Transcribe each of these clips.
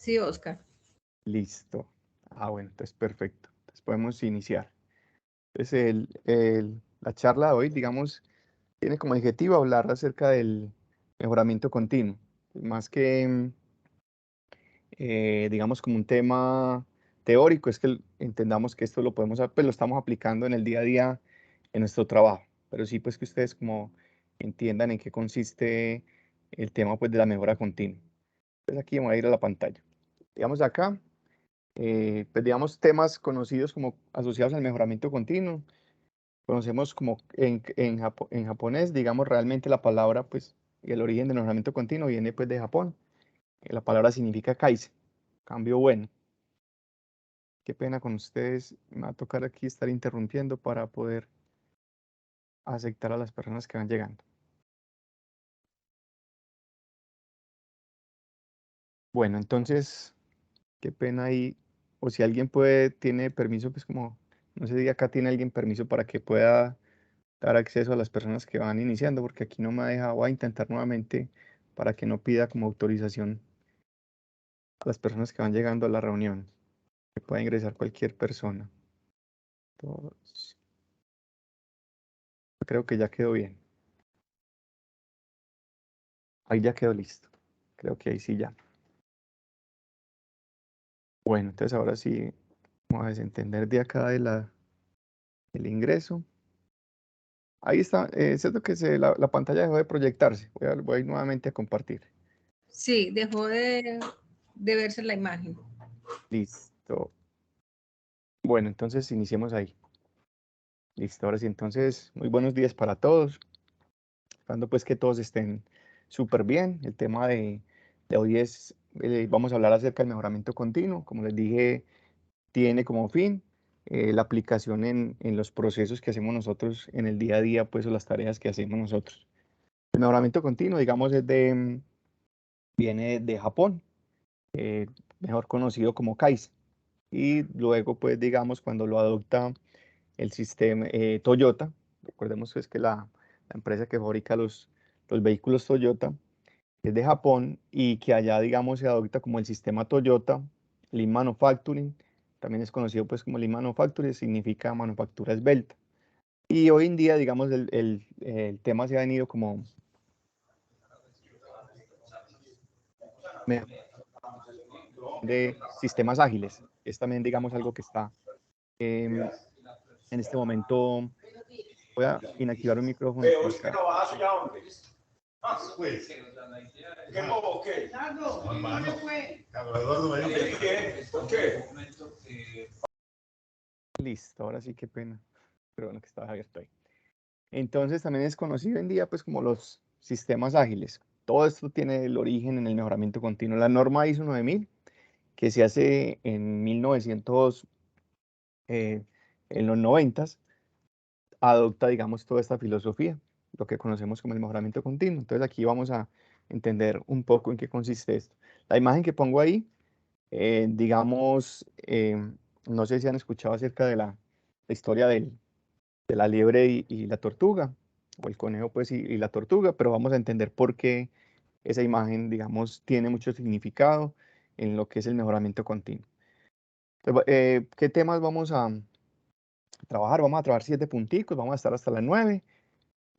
Sí, Oscar. Listo. Ah, bueno, entonces perfecto. Entonces podemos iniciar. Entonces la charla de hoy, digamos, tiene como objetivo hablar acerca del mejoramiento continuo. Más que, digamos, como un tema teórico, es que entendamos que esto lo podemos, pues lo estamos aplicando en el día a día en nuestro trabajo. Pero sí, pues que ustedes como entiendan en qué consiste el tema, pues, de la mejora continua. Entonces aquí voy a ir a la pantalla. Digamos acá, pues digamos temas conocidos como asociados al mejoramiento continuo. Conocemos como en japonés, digamos realmente la palabra, pues, y el origen del mejoramiento continuo viene pues de Japón. La palabra significa kaizen, cambio bueno. Qué pena con ustedes, me va a tocar aquí estar interrumpiendo para poder aceptar a las personas que van llegando. Bueno, entonces, qué pena ahí, o si alguien tiene permiso, pues como, no sé si acá tiene alguien permiso para que pueda dar acceso a las personas que van iniciando, porque aquí no me deja, voy a intentar nuevamente para que no pida como autorización a las personas que van llegando a la reunión, que pueda ingresar cualquier persona. Todos. Creo que ya quedó bien. Ahí ya quedó listo. Creo que ahí sí ya. Bueno, entonces ahora sí vamos a desentender de acá el ingreso. Ahí está, es cierto que la pantalla dejó de proyectarse. Voy a ir nuevamente a compartir. Sí, dejó de verse la imagen. Listo. Bueno, entonces iniciemos ahí. Listo, ahora sí, entonces, muy buenos días para todos. Esperando pues que todos estén súper bien. El tema de hoy es, vamos a hablar acerca del mejoramiento continuo. Como les dije, tiene como fin la aplicación en los procesos que hacemos nosotros en el día a día, pues, o las tareas que hacemos nosotros. El mejoramiento continuo, digamos, viene de Japón, eh, mejor conocido como Kaizen. Y luego, pues, digamos, cuando lo adopta el sistema Toyota, recordemos pues, que la empresa que fabrica los vehículos Toyota es de Japón y que allá, digamos, se adopta como el sistema Toyota, Lean Manufacturing, también es conocido pues como Lean Manufacturing, significa manufactura esbelta. Y hoy en día, digamos, el tema se ha venido como de sistemas ágiles. Es también, digamos, algo que está en este momento. Voy a inactivar un micrófono por acá. Listo, ahora sí, qué pena. Pero bueno, que estaba abierto ahí. Entonces también es conocido hoy en día pues como los sistemas ágiles. Todo esto tiene el origen en el mejoramiento continuo. La norma ISO 9000, que se hace en 1900, en los 90s, adopta, digamos, toda esta filosofía, lo que conocemos como el mejoramiento continuo. Entonces aquí vamos a entender un poco en qué consiste esto. La imagen que pongo ahí, digamos, no sé si han escuchado acerca de la historia de la liebre y la tortuga, o el conejo pues y la tortuga, pero vamos a entender por qué esa imagen, digamos, tiene mucho significado en lo que es el mejoramiento continuo. Entonces, ¿qué temas vamos a trabajar? Vamos a trabajar 7 punticos, vamos a estar hasta las 9.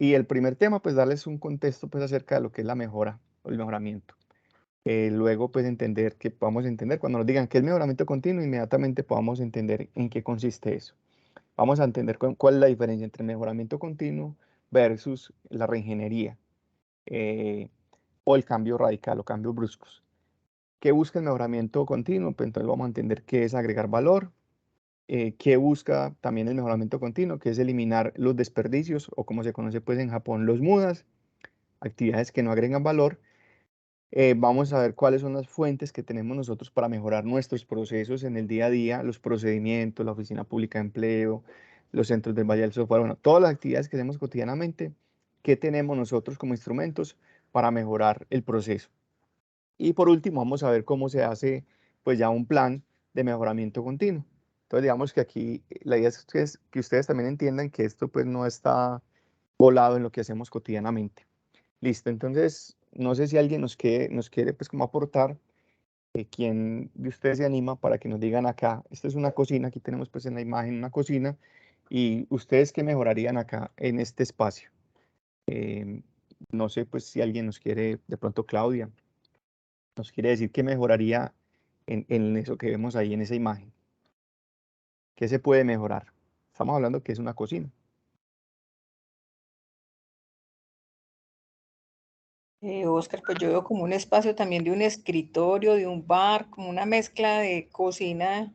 Y el primer tema, pues darles un contexto pues acerca de lo que es la mejora o el mejoramiento. Luego, pues entender que podamos entender, cuando nos digan qué es mejoramiento continuo, inmediatamente podamos entender en qué consiste eso. Vamos a entender cuál es la diferencia entre mejoramiento continuo versus la reingeniería o el cambio radical o cambios bruscos. ¿Qué busca el mejoramiento continuo? Pues entonces vamos a entender qué es agregar valor, qué busca también el mejoramiento continuo, que es eliminar los desperdicios o como se conoce pues en Japón los mudas, actividades que no agregan valor. Vamos a ver cuáles son las fuentes que tenemos nosotros para mejorar nuestros procesos en el día a día, los procedimientos, la oficina pública de empleo, los centros del Valle del Software, bueno, todas las actividades que hacemos cotidianamente, ¿qué tenemos nosotros como instrumentos para mejorar el proceso? Y por último, vamos a ver cómo se hace pues ya un plan de mejoramiento continuo. Entonces, digamos que aquí la idea es que ustedes también entiendan que esto pues no está volado en lo que hacemos cotidianamente. Listo, entonces no sé si alguien nos quiere pues como aportar ¿Quién de ustedes se anima para que nos digan acá? Esta es una cocina, aquí tenemos pues en la imagen una cocina, y ustedes qué mejorarían acá en este espacio. Em, no sé pues si alguien nos quiere, de pronto Claudia, nos quiere decir qué mejoraría en eso que vemos ahí en esa imagen. ¿Qué se puede mejorar? Estamos hablando que es una cocina. Oscar, pues yo veo como un espacio también de un escritorio, de un bar, como una mezcla de cocina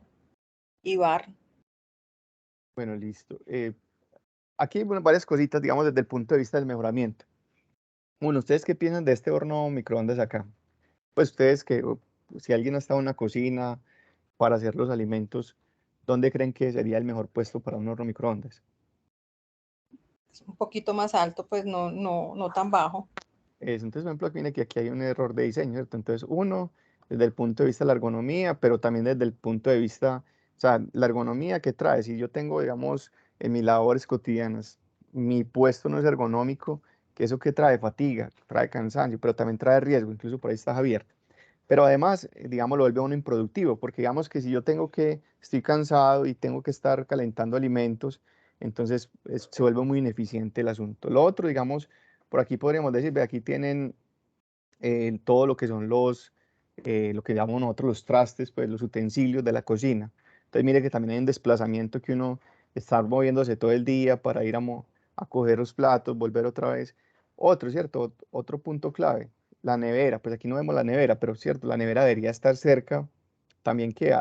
y bar. Bueno, listo. Aquí hay bueno, varias cositas, digamos, desde el punto de vista del mejoramiento. Bueno, ¿ustedes qué piensan de este horno microondas acá? Pues ustedes que, si alguien ha estado en una cocina para hacer los alimentos, ¿dónde creen que sería el mejor puesto para un horno microondas? Es un poquito más alto, pues no tan bajo. Entonces, por ejemplo, mire que aquí hay un error de diseño, ¿cierto? Entonces, uno, desde el punto de vista de la ergonomía, pero también desde el punto de vista, o sea, la ergonomía que trae. Si yo tengo, digamos, en mis labores cotidianas, mi puesto no es ergonómico, que eso que trae fatiga, trae cansancio, pero también trae riesgo, incluso por ahí está Javier. Pero además, digamos, lo vuelve a uno improductivo, porque digamos que si yo estoy cansado y tengo que estar calentando alimentos, entonces se vuelve muy ineficiente el asunto. Lo otro, digamos, por aquí podríamos decir, ve, aquí tienen todo lo que son lo que llamamos nosotros los trastes, pues los utensilios de la cocina. Entonces mire que también hay un desplazamiento que uno está moviéndose todo el día para ir a coger los platos, volver otra vez. Otro, ¿cierto? Otro punto clave, la nevera. Pues aquí no vemos la nevera, pero cierto, la nevera debería estar cerca también que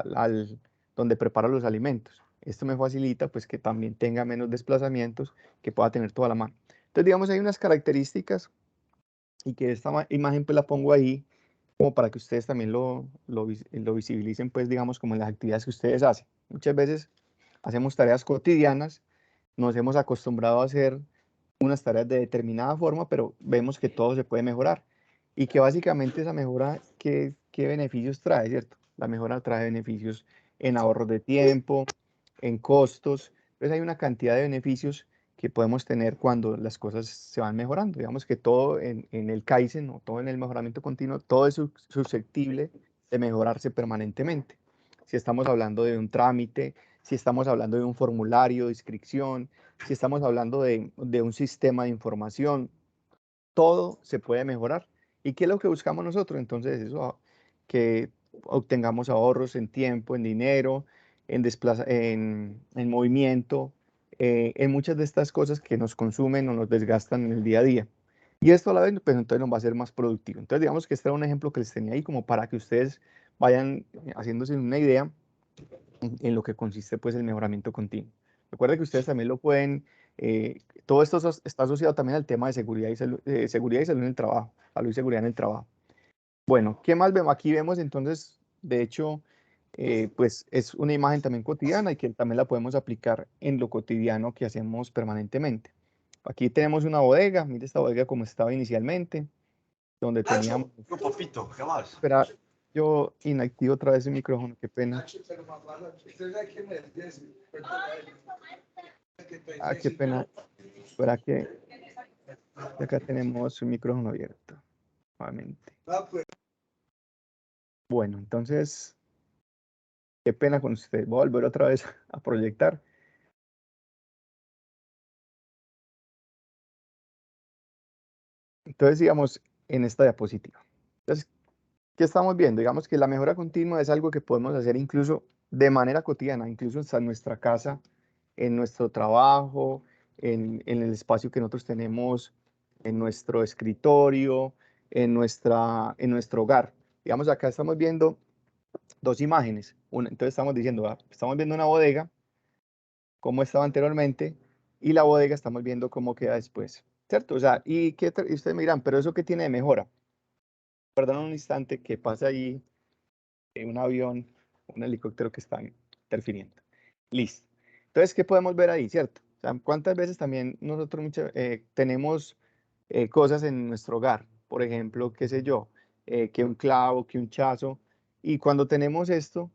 donde preparo los alimentos. Esto me facilita pues que también tenga menos desplazamientos, que pueda tener toda la mano. Entonces digamos hay unas características y que esta imagen pues la pongo ahí como para que ustedes también lo visibilicen pues digamos como en las actividades que ustedes hacen. Muchas veces hacemos tareas cotidianas, nos hemos acostumbrado a hacer unas tareas de determinada forma, pero vemos que todo se puede mejorar y que básicamente esa mejora, ¿qué beneficios trae, cierto? La mejora trae beneficios en ahorros de tiempo, en costos, entonces hay una cantidad de beneficios que podemos tener cuando las cosas se van mejorando. Digamos que todo en el Kaizen o todo en el mejoramiento continuo, todo es susceptible de mejorarse permanentemente. Si estamos hablando de un trámite, si estamos hablando de un formulario de inscripción, si estamos hablando de un sistema de información, todo se puede mejorar. ¿Y qué es lo que buscamos nosotros? Entonces, eso, que obtengamos ahorros en tiempo, en dinero, en movimiento, en muchas de estas cosas que nos consumen o nos desgastan en el día a día. Y esto a la vez, pues entonces nos va a ser más productivo. Entonces, digamos que este era un ejemplo que les tenía ahí como para que ustedes vayan haciéndose una idea en lo que consiste pues el mejoramiento continuo. Recuerden que ustedes también lo pueden, todo esto está asociado también al tema de seguridad y salud en el trabajo, salud y seguridad en el trabajo. Bueno, ¿qué más vemos? Aquí vemos entonces, de hecho, pues es una imagen también cotidiana y que también la podemos aplicar en lo cotidiano que hacemos permanentemente. Aquí tenemos una bodega, mire esta bodega como estaba inicialmente, donde teníamos... Yo, papito, ¿qué más? Espera, yo inactivo otra vez el micrófono, qué pena. Ah, qué pena. Espera que acá tenemos un micrófono abierto, nuevamente. Bueno, entonces, qué pena con usted. Voy a volver otra vez a proyectar. Entonces, digamos, en esta diapositiva. Entonces, ¿qué estamos viendo? Digamos que la mejora continua es algo que podemos hacer incluso de manera cotidiana, incluso hasta en nuestra casa, en nuestro trabajo, en el espacio que nosotros tenemos, en nuestro escritorio, en nuestro hogar. Digamos, acá estamos viendo dos imágenes. Entonces estamos diciendo, estamos viendo una bodega, cómo estaba anteriormente, y la bodega estamos viendo cómo queda después, ¿cierto? O sea, y ustedes me dirán, pero ¿eso qué tiene de mejora? Perdón un instante que pasa ahí un avión, un helicóptero que está interfiriendo. Listo. Entonces, ¿qué podemos ver ahí, cierto? O sea, ¿cuántas veces también nosotros tenemos cosas en nuestro hogar? Por ejemplo, qué sé yo, que un clavo, que un chazo. Y cuando tenemos esto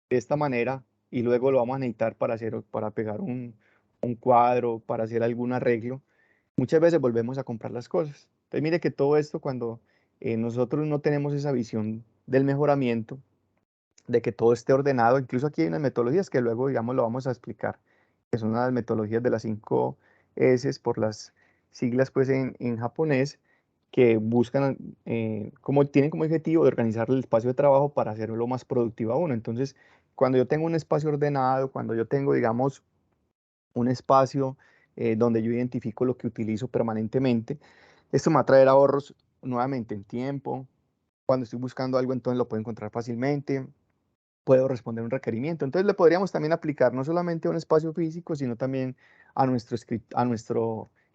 de esta manera y luego lo vamos a necesitar para pegar un cuadro, para hacer algún arreglo, muchas veces volvemos a comprar las cosas. Entonces, mire que todo esto cuando nosotros no tenemos esa visión del mejoramiento, de que todo esté ordenado. Incluso aquí hay unas metodologías que luego, digamos, lo vamos a explicar, que son las metodologías de las 5 S por las siglas pues en japonés, que buscan, como tienen como objetivo de organizar el espacio de trabajo para hacerlo lo más productivo a uno. Entonces, cuando yo tengo un espacio ordenado, cuando yo tengo, digamos, un espacio donde yo identifico lo que utilizo permanentemente, esto me va a traer ahorros nuevamente en tiempo. Cuando estoy buscando algo, entonces lo puedo encontrar fácilmente, puedo responder un requerimiento. Entonces le podríamos también aplicar no solamente a un espacio físico, sino también a en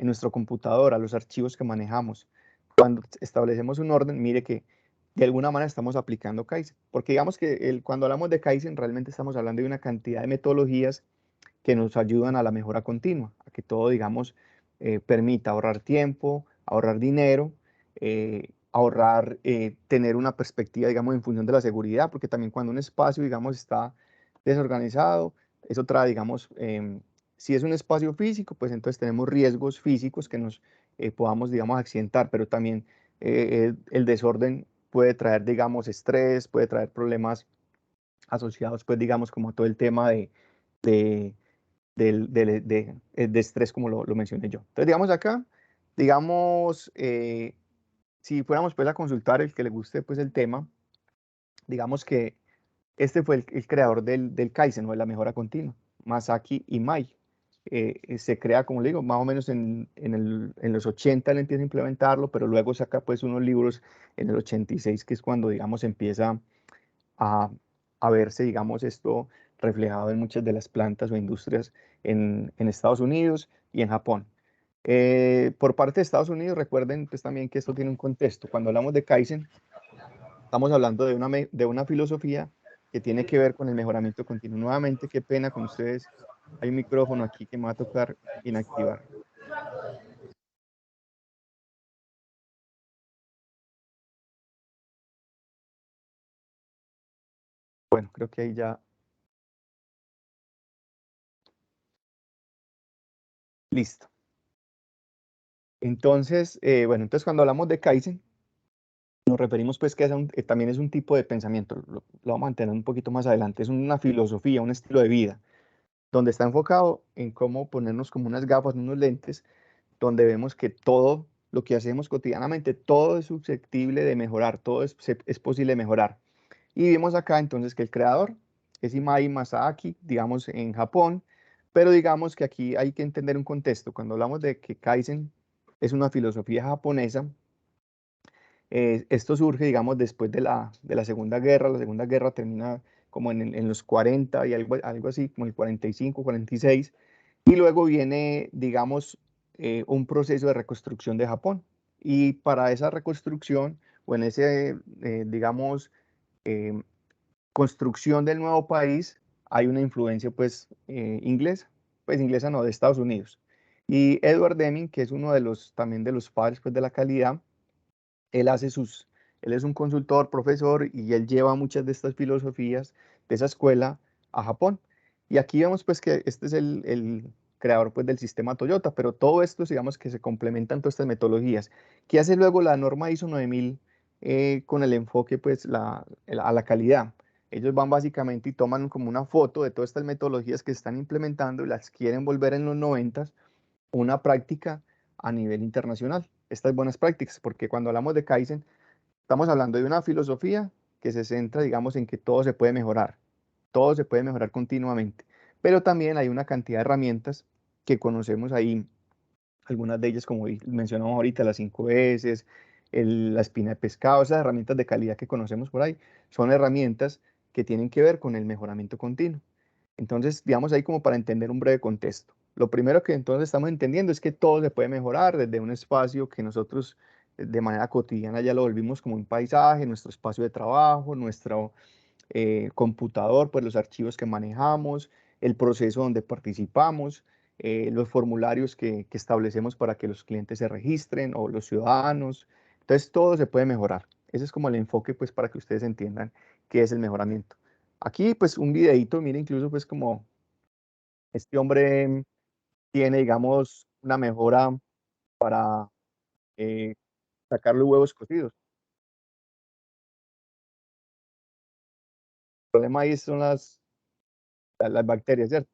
nuestro computador, a los archivos que manejamos. Cuando establecemos un orden, mire que de alguna manera estamos aplicando Kaizen, porque digamos que cuando hablamos de Kaizen realmente estamos hablando de una cantidad de metodologías que nos ayudan a la mejora continua, a que todo, digamos, permita ahorrar tiempo, ahorrar dinero, tener una perspectiva, digamos, en función de la seguridad, porque también cuando un espacio, digamos, está desorganizado, eso trae, digamos, si es un espacio físico, pues entonces tenemos riesgos físicos que nos podamos, digamos, accidentar, pero también el desorden puede traer, digamos, estrés, puede traer problemas asociados, pues, digamos, como todo el tema de de estrés, como lo mencioné yo. Entonces, digamos acá, digamos, si fuéramos pues a consultar el que le guste pues el tema, digamos que este fue el creador del Kaizen o de la mejora continua, Masaki Imai. Se crea, como le digo, más o menos en los 80 él empieza a implementarlo, pero luego saca pues unos libros en el 86, que es cuando, digamos, empieza a, a verse, digamos, esto reflejado en muchas de las plantas o industrias en Estados Unidos y en Japón. Por parte de Estados Unidos, recuerden pues también que esto tiene un contexto. Cuando hablamos de Kaizen, estamos hablando de una filosofía que tiene que ver con el mejoramiento continuo. Nuevamente, qué pena con ustedes. Hay un micrófono aquí que me va a tocar inactivar. Bueno, creo que ahí ya. Listo. Entonces, bueno, entonces cuando hablamos de Kaizen, nos referimos pues que también es un tipo de pensamiento, lo vamos a entender un poquito más adelante, es una filosofía, un estilo de vida, donde está enfocado en cómo ponernos como unas gafas, unos lentes, donde vemos que todo lo que hacemos cotidianamente, todo es susceptible de mejorar, todo es posible mejorar. Y vemos acá entonces que el creador es Imai Masaaki, digamos en Japón, pero digamos que aquí hay que entender un contexto. Cuando hablamos de que Kaizen es una filosofía japonesa, esto surge, digamos, después de la Segunda Guerra. La Segunda Guerra termina como en los 40 y algo así, como el 45, 46. Y luego viene, digamos, un proceso de reconstrucción de Japón. Y para esa reconstrucción, o en ese, digamos, eh, construcción del nuevo país, hay una influencia, inglesa. Pues inglesa no, de Estados Unidos. Y Edward Deming, que es uno de los, también de los padres, pues, de la calidad, él hace sus, él es un consultor, profesor, y él lleva muchas de estas filosofías de esa escuela a Japón. Y aquí vemos pues que este es el creador pues del sistema Toyota, pero todo esto digamos que se complementan todas estas metodologías. ¿Qué hace luego la norma ISO 9000 con el enfoque pues a la calidad? Ellos van básicamente y toman como una foto de todas estas metodologías que están implementando y las quieren volver en los 90 una práctica a nivel internacional. Estas buenas prácticas, porque cuando hablamos de Kaizen, estamos hablando de una filosofía que se centra, digamos, en que todo se puede mejorar continuamente, pero también hay una cantidad de herramientas que conocemos ahí, algunas de ellas, como mencionamos ahorita, las 5 S, la espina de pescado, esas herramientas de calidad que conocemos por ahí, son herramientas que tienen que ver con el mejoramiento continuo. Entonces, digamos ahí como para entender un breve contexto. Lo primero que entonces estamos entendiendo es que todo se puede mejorar desde un espacio que nosotros de manera cotidiana ya lo volvimos como un paisaje, nuestro espacio de trabajo, nuestro computador, pues los archivos que manejamos, el proceso donde participamos, los formularios que establecemos para que los clientes se registren o los ciudadanos. Entonces, todo se puede mejorar. Ese es como el enfoque, pues, para que ustedes entiendan qué es el mejoramiento. Aquí, pues, un videito, mire, incluso, pues, como este hombre tiene, digamos, una mejora para eh, sacar los huevos cocidos. problema ahí son las bacterias, ¿cierto?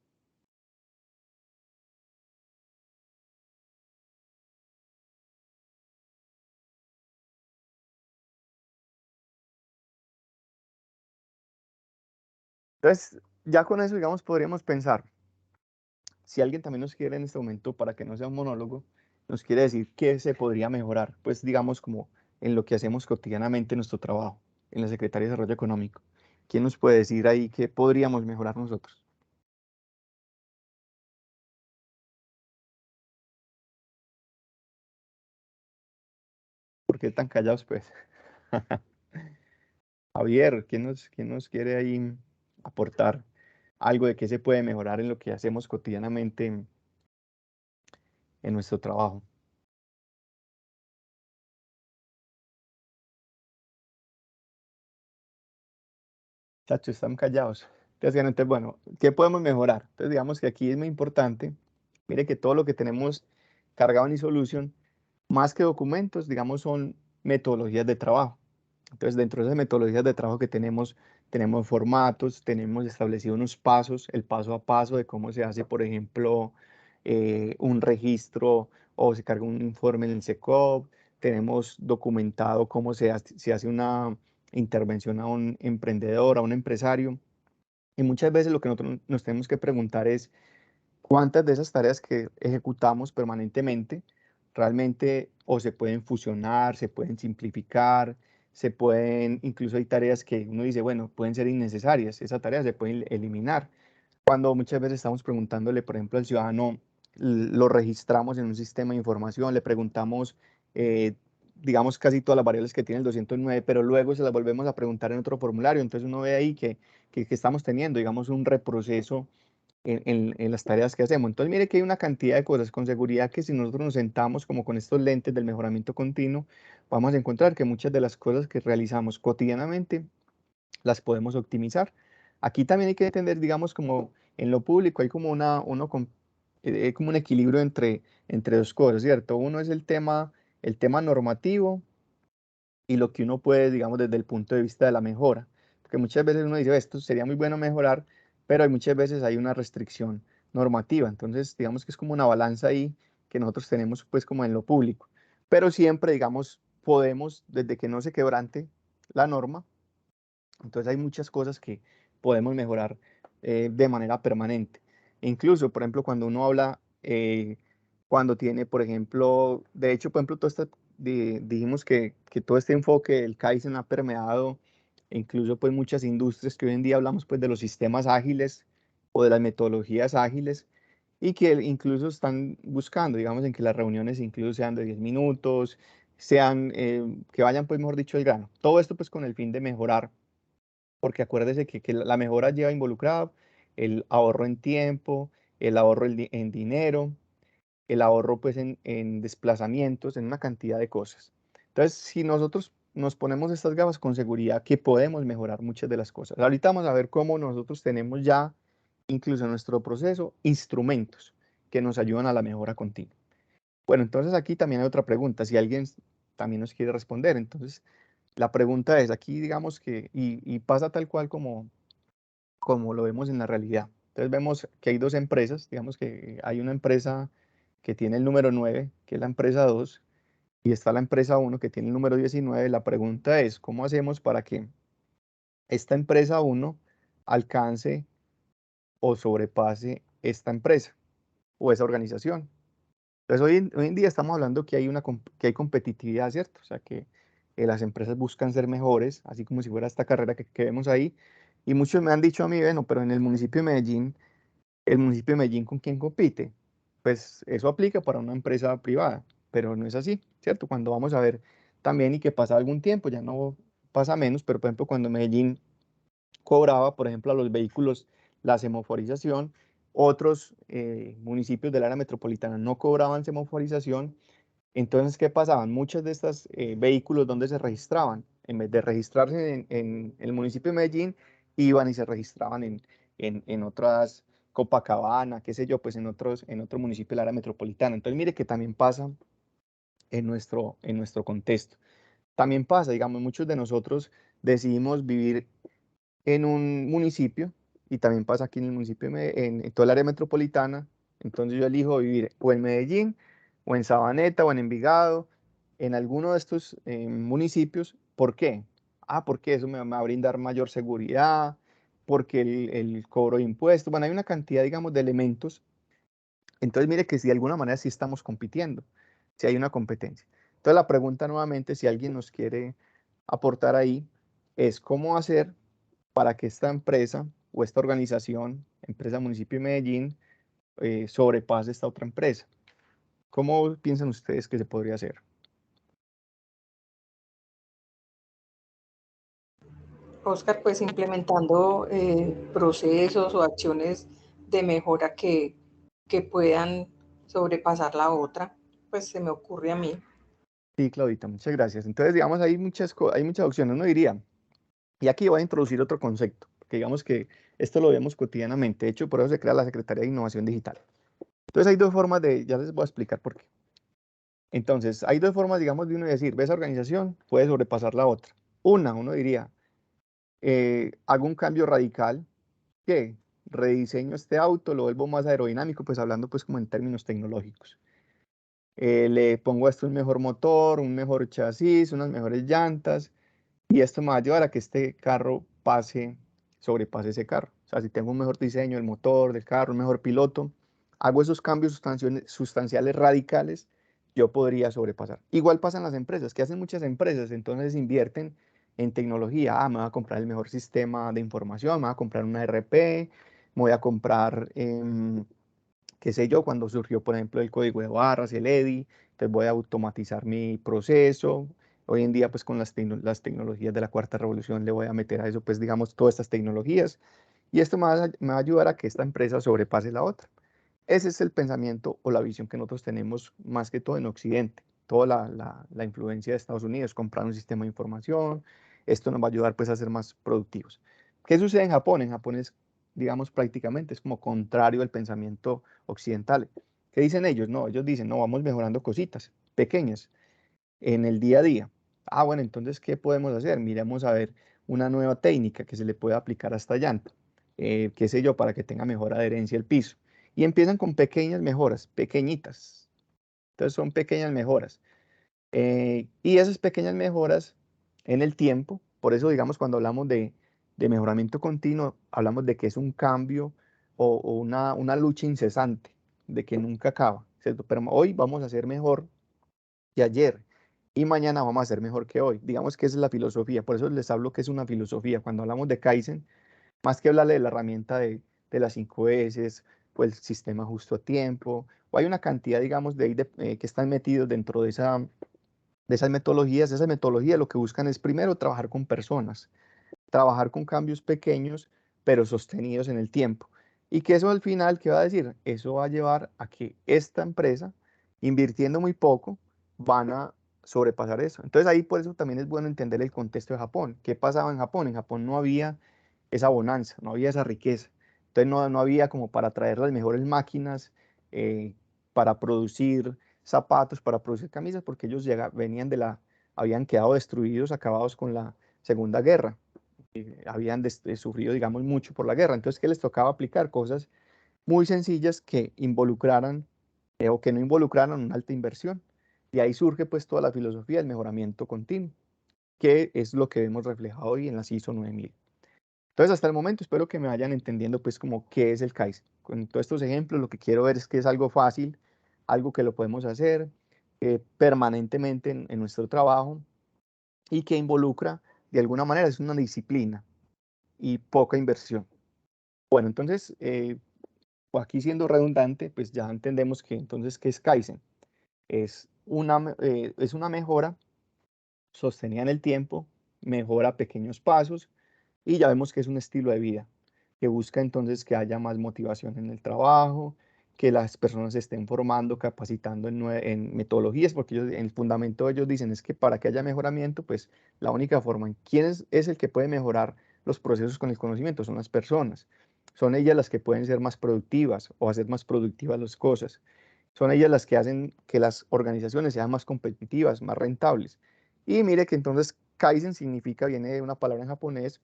Entonces, ya con eso, digamos, podríamos pensar, si alguien también nos quiere en este momento, para que no sea un monólogo, nos quiere decir qué se podría mejorar, pues digamos como en lo que hacemos cotidianamente en nuestro trabajo, en la Secretaría de Desarrollo Económico. ¿Quién nos puede decir ahí qué podríamos mejorar nosotros? ¿Por qué tan callados, pues? Javier, ¿quién nos quiere ahí aportar algo de qué se puede mejorar en lo que hacemos cotidianamente en nuestro trabajo? Chacho, están callados. Entonces, bueno, ¿qué podemos mejorar? Entonces, digamos que aquí es muy importante. Mire que todo lo que tenemos cargado en eSolution, más que documentos, digamos, son metodologías de trabajo. Entonces, dentro de esas metodologías de trabajo que tenemos formatos, tenemos establecido unos pasos, el paso a paso de cómo se hace, por ejemplo, un registro o se carga un informe en el SECOP, tenemos documentado cómo se hace una intervención a un emprendedor, a un empresario. Y muchas veces lo que nosotros nos tenemos que preguntar es cuántas de esas tareas que ejecutamos permanentemente realmente o se pueden fusionar, se pueden simplificar, incluso hay tareas que uno dice, bueno, pueden ser innecesarias, esas tareas se pueden eliminar. Cuando muchas veces estamos preguntándole, por ejemplo, al ciudadano, lo registramos en un sistema de información, le preguntamos, eh, digamos, casi todas las variables que tiene el 209, pero luego se las volvemos a preguntar en otro formulario. Entonces uno ve ahí que estamos teniendo, digamos, un reproceso en las tareas que hacemos. Entonces, mire que hay una cantidad de cosas con seguridad que si nosotros nos sentamos como con estos lentes del mejoramiento continuo, vamos a encontrar que muchas de las cosas que realizamos cotidianamente las podemos optimizar. Aquí también hay que entender, digamos, como en lo público hay como como un equilibrio entre dos cosas, ¿cierto? Uno es el tema normativo y lo que uno puede, digamos, desde el punto de vista de la mejora. Porque muchas veces uno dice, esto sería muy bueno mejorar, pero hay muchas veces hay una restricción normativa. Entonces, digamos que es como una balanza ahí que nosotros tenemos pues como en lo público. Pero siempre, digamos, podemos, desde que no se quebrante la norma, entonces hay muchas cosas que podemos mejorar de manera permanente. Incluso, por ejemplo, cuando uno habla, cuando tiene, por ejemplo, de hecho, por ejemplo, dijimos que todo este enfoque del Kaizen ha permeado incluso pues muchas industrias que hoy en día hablamos pues de los sistemas ágiles o de las metodologías ágiles y que incluso están buscando, digamos, en que las reuniones incluso sean de 10 minutos, que vayan pues mejor dicho el grano. Todo esto pues con el fin de mejorar porque acuérdese que la mejora lleva involucrado el ahorro en tiempo, el ahorro en dinero, el ahorro pues en desplazamientos, en una cantidad de cosas. Entonces, si nosotros nos ponemos estas gafas con seguridad que podemos mejorar muchas de las cosas. Ahorita vamos a ver cómo nosotros tenemos ya, incluso en nuestro proceso, instrumentos que nos ayudan a la mejora continua. Bueno, entonces aquí también hay otra pregunta, si alguien también nos quiere responder. Entonces, la pregunta es, aquí digamos y pasa tal cual como lo vemos en la realidad. Entonces vemos que hay dos empresas, digamos que hay una empresa que tiene el número 9, que es la empresa 2, y está la empresa 1 que tiene el número 19. La pregunta es, ¿cómo hacemos para que esta empresa 1 alcance o sobrepase esta empresa o esa organización? Entonces hoy en día estamos hablando que hay competitividad, ¿cierto? O sea que las empresas buscan ser mejores, así como si fuera esta carrera que vemos ahí. Y muchos me han dicho a mí, bueno, pero en el municipio de Medellín, ¿con quién compite? Pues eso aplica para una empresa privada, pero no es así, ¿cierto? Cuando vamos a ver también y que pasa algún tiempo, ya no pasa menos, pero por ejemplo cuando Medellín cobraba, por ejemplo, a los vehículos la semaforización, otros municipios del área metropolitana no cobraban semaforización. Entonces, ¿qué pasaban? Muchos de estos vehículos, ¿dónde se registraban? En vez de registrarse en el municipio de Medellín, iban y se registraban en otras, Copacabana, qué sé yo, pues en otro municipio del área metropolitana. Entonces, mire que también pasa en nuestro contexto. También pasa, digamos, muchos de nosotros decidimos vivir en un municipio, y también pasa aquí en el municipio, en toda el área metropolitana, entonces yo elijo vivir o en Medellín, o en Sabaneta, o en Envigado, en alguno de estos municipios. ¿Por qué? Porque eso me va a brindar mayor seguridad, porque el cobro de impuestos, bueno, hay una cantidad, digamos, de elementos. Entonces, mire que si de alguna manera sí estamos compitiendo, si hay una competencia. Entonces, la pregunta nuevamente, si alguien nos quiere aportar ahí, es cómo hacer para que esta empresa o esta organización, Empresa Municipio de Medellín, sobrepase esta otra empresa. ¿Cómo piensan ustedes que se podría hacer? Oscar, pues implementando procesos o acciones de mejora que puedan sobrepasar la otra, pues se me ocurre a mí. Sí, Claudita, muchas gracias. Entonces, digamos, hay muchas opciones. Uno diría, y aquí voy a introducir otro concepto, porque digamos que esto lo vemos cotidianamente. De hecho, por eso se crea la Secretaría de Innovación Digital. Entonces, hay dos formas ya les voy a explicar por qué. Entonces, hay dos formas, digamos, de uno decir, ve esa organización, puede sobrepasar la otra. Uno diría, hago un cambio radical, que rediseño este auto, lo vuelvo más aerodinámico, pues hablando pues como en términos tecnológicos. Le pongo a esto un mejor motor, un mejor chasis, unas mejores llantas, y esto me va a ayudar a que este carro sobrepase ese carro. O sea, si tengo un mejor diseño del motor, del carro, un mejor piloto, hago esos cambios sustanciales radicales, yo podría sobrepasar. Igual pasa en las empresas, que hacen muchas empresas, entonces invierten en tecnología. Me voy a comprar el mejor sistema de información, me voy a comprar una ERP, me voy a comprar, qué sé yo, cuando surgió, por ejemplo, el código de barras, el EDI, entonces voy a automatizar mi proceso. Hoy en día, pues con las tecnologías de la cuarta revolución, le voy a meter a eso, pues digamos, todas estas tecnologías. Y esto me va a ayudar a que esta empresa sobrepase la otra. Ese es el pensamiento o la visión que nosotros tenemos más que todo en Occidente. Toda la influencia de Estados Unidos, comprar un sistema de información, esto nos va a ayudar pues a ser más productivos. ¿Qué sucede en Japón? En Japón es, digamos, prácticamente es como contrario al pensamiento occidental. ¿Qué dicen ellos? No, ellos dicen, no, vamos mejorando cositas pequeñas en el día a día. Bueno, entonces, ¿qué podemos hacer? Miremos a ver una nueva técnica que se le puede aplicar a esta llanta, qué sé yo, para que tenga mejor adherencia al piso. Y empiezan con pequeñas mejoras, pequeñitas. Entonces son pequeñas mejoras. Y esas pequeñas mejoras en el tiempo, por eso digamos cuando hablamos de mejoramiento continuo, hablamos de que es un cambio o una lucha incesante, de que nunca acaba, ¿cierto? Pero hoy vamos a ser mejor que ayer y mañana vamos a ser mejor que hoy. Digamos que esa es la filosofía, por eso les hablo que es una filosofía. Cuando hablamos de Kaizen, más que hablarle de la herramienta de las 5 S o el sistema justo a tiempo, o hay una cantidad, digamos, que están metidos dentro de esas metodologías lo que buscan es primero trabajar con personas, trabajar con cambios pequeños, pero sostenidos en el tiempo. Y que eso al final, ¿qué va a decir? Eso va a llevar a que esta empresa, invirtiendo muy poco, van a sobrepasar eso. Entonces ahí por eso también es bueno entender el contexto de Japón. ¿Qué pasaba en Japón? En Japón no había esa bonanza, no había esa riqueza. Entonces no había como para traer las mejores máquinas eh, para producir zapatos, para producir camisas, porque ellos venían habían quedado destruidos, acabados con la Segunda Guerra. Habían sufrido, digamos, mucho por la guerra. Entonces, ¿qué les tocaba aplicar? Cosas muy sencillas que involucraran o que no involucraran una alta inversión. Y ahí surge pues toda la filosofía del mejoramiento continuo, que es lo que vemos reflejado hoy en las ISO 9000. Entonces, hasta el momento espero que me vayan entendiendo pues como qué es el Kaizen. Con todos estos ejemplos lo que quiero ver es que es algo fácil, algo que lo podemos hacer permanentemente en nuestro trabajo y que involucra, de alguna manera, es una disciplina y poca inversión. Bueno, entonces, aquí siendo redundante, pues ya entendemos que entonces, ¿qué es Kaizen? Es una mejora sostenida en el tiempo, mejora a pequeños pasos, y ya vemos que es un estilo de vida que busca entonces que haya más motivación en el trabajo, que las personas se estén formando, capacitando en metodologías, porque ellos, en el fundamento ellos dicen es que para que haya mejoramiento, pues la única forma en quién es el que puede mejorar los procesos con el conocimiento, son las personas. Son ellas las que pueden ser más productivas o hacer más productivas las cosas. Son ellas las que hacen que las organizaciones sean más competitivas, más rentables. Y mire que entonces Kaizen significa, viene de una palabra en japonés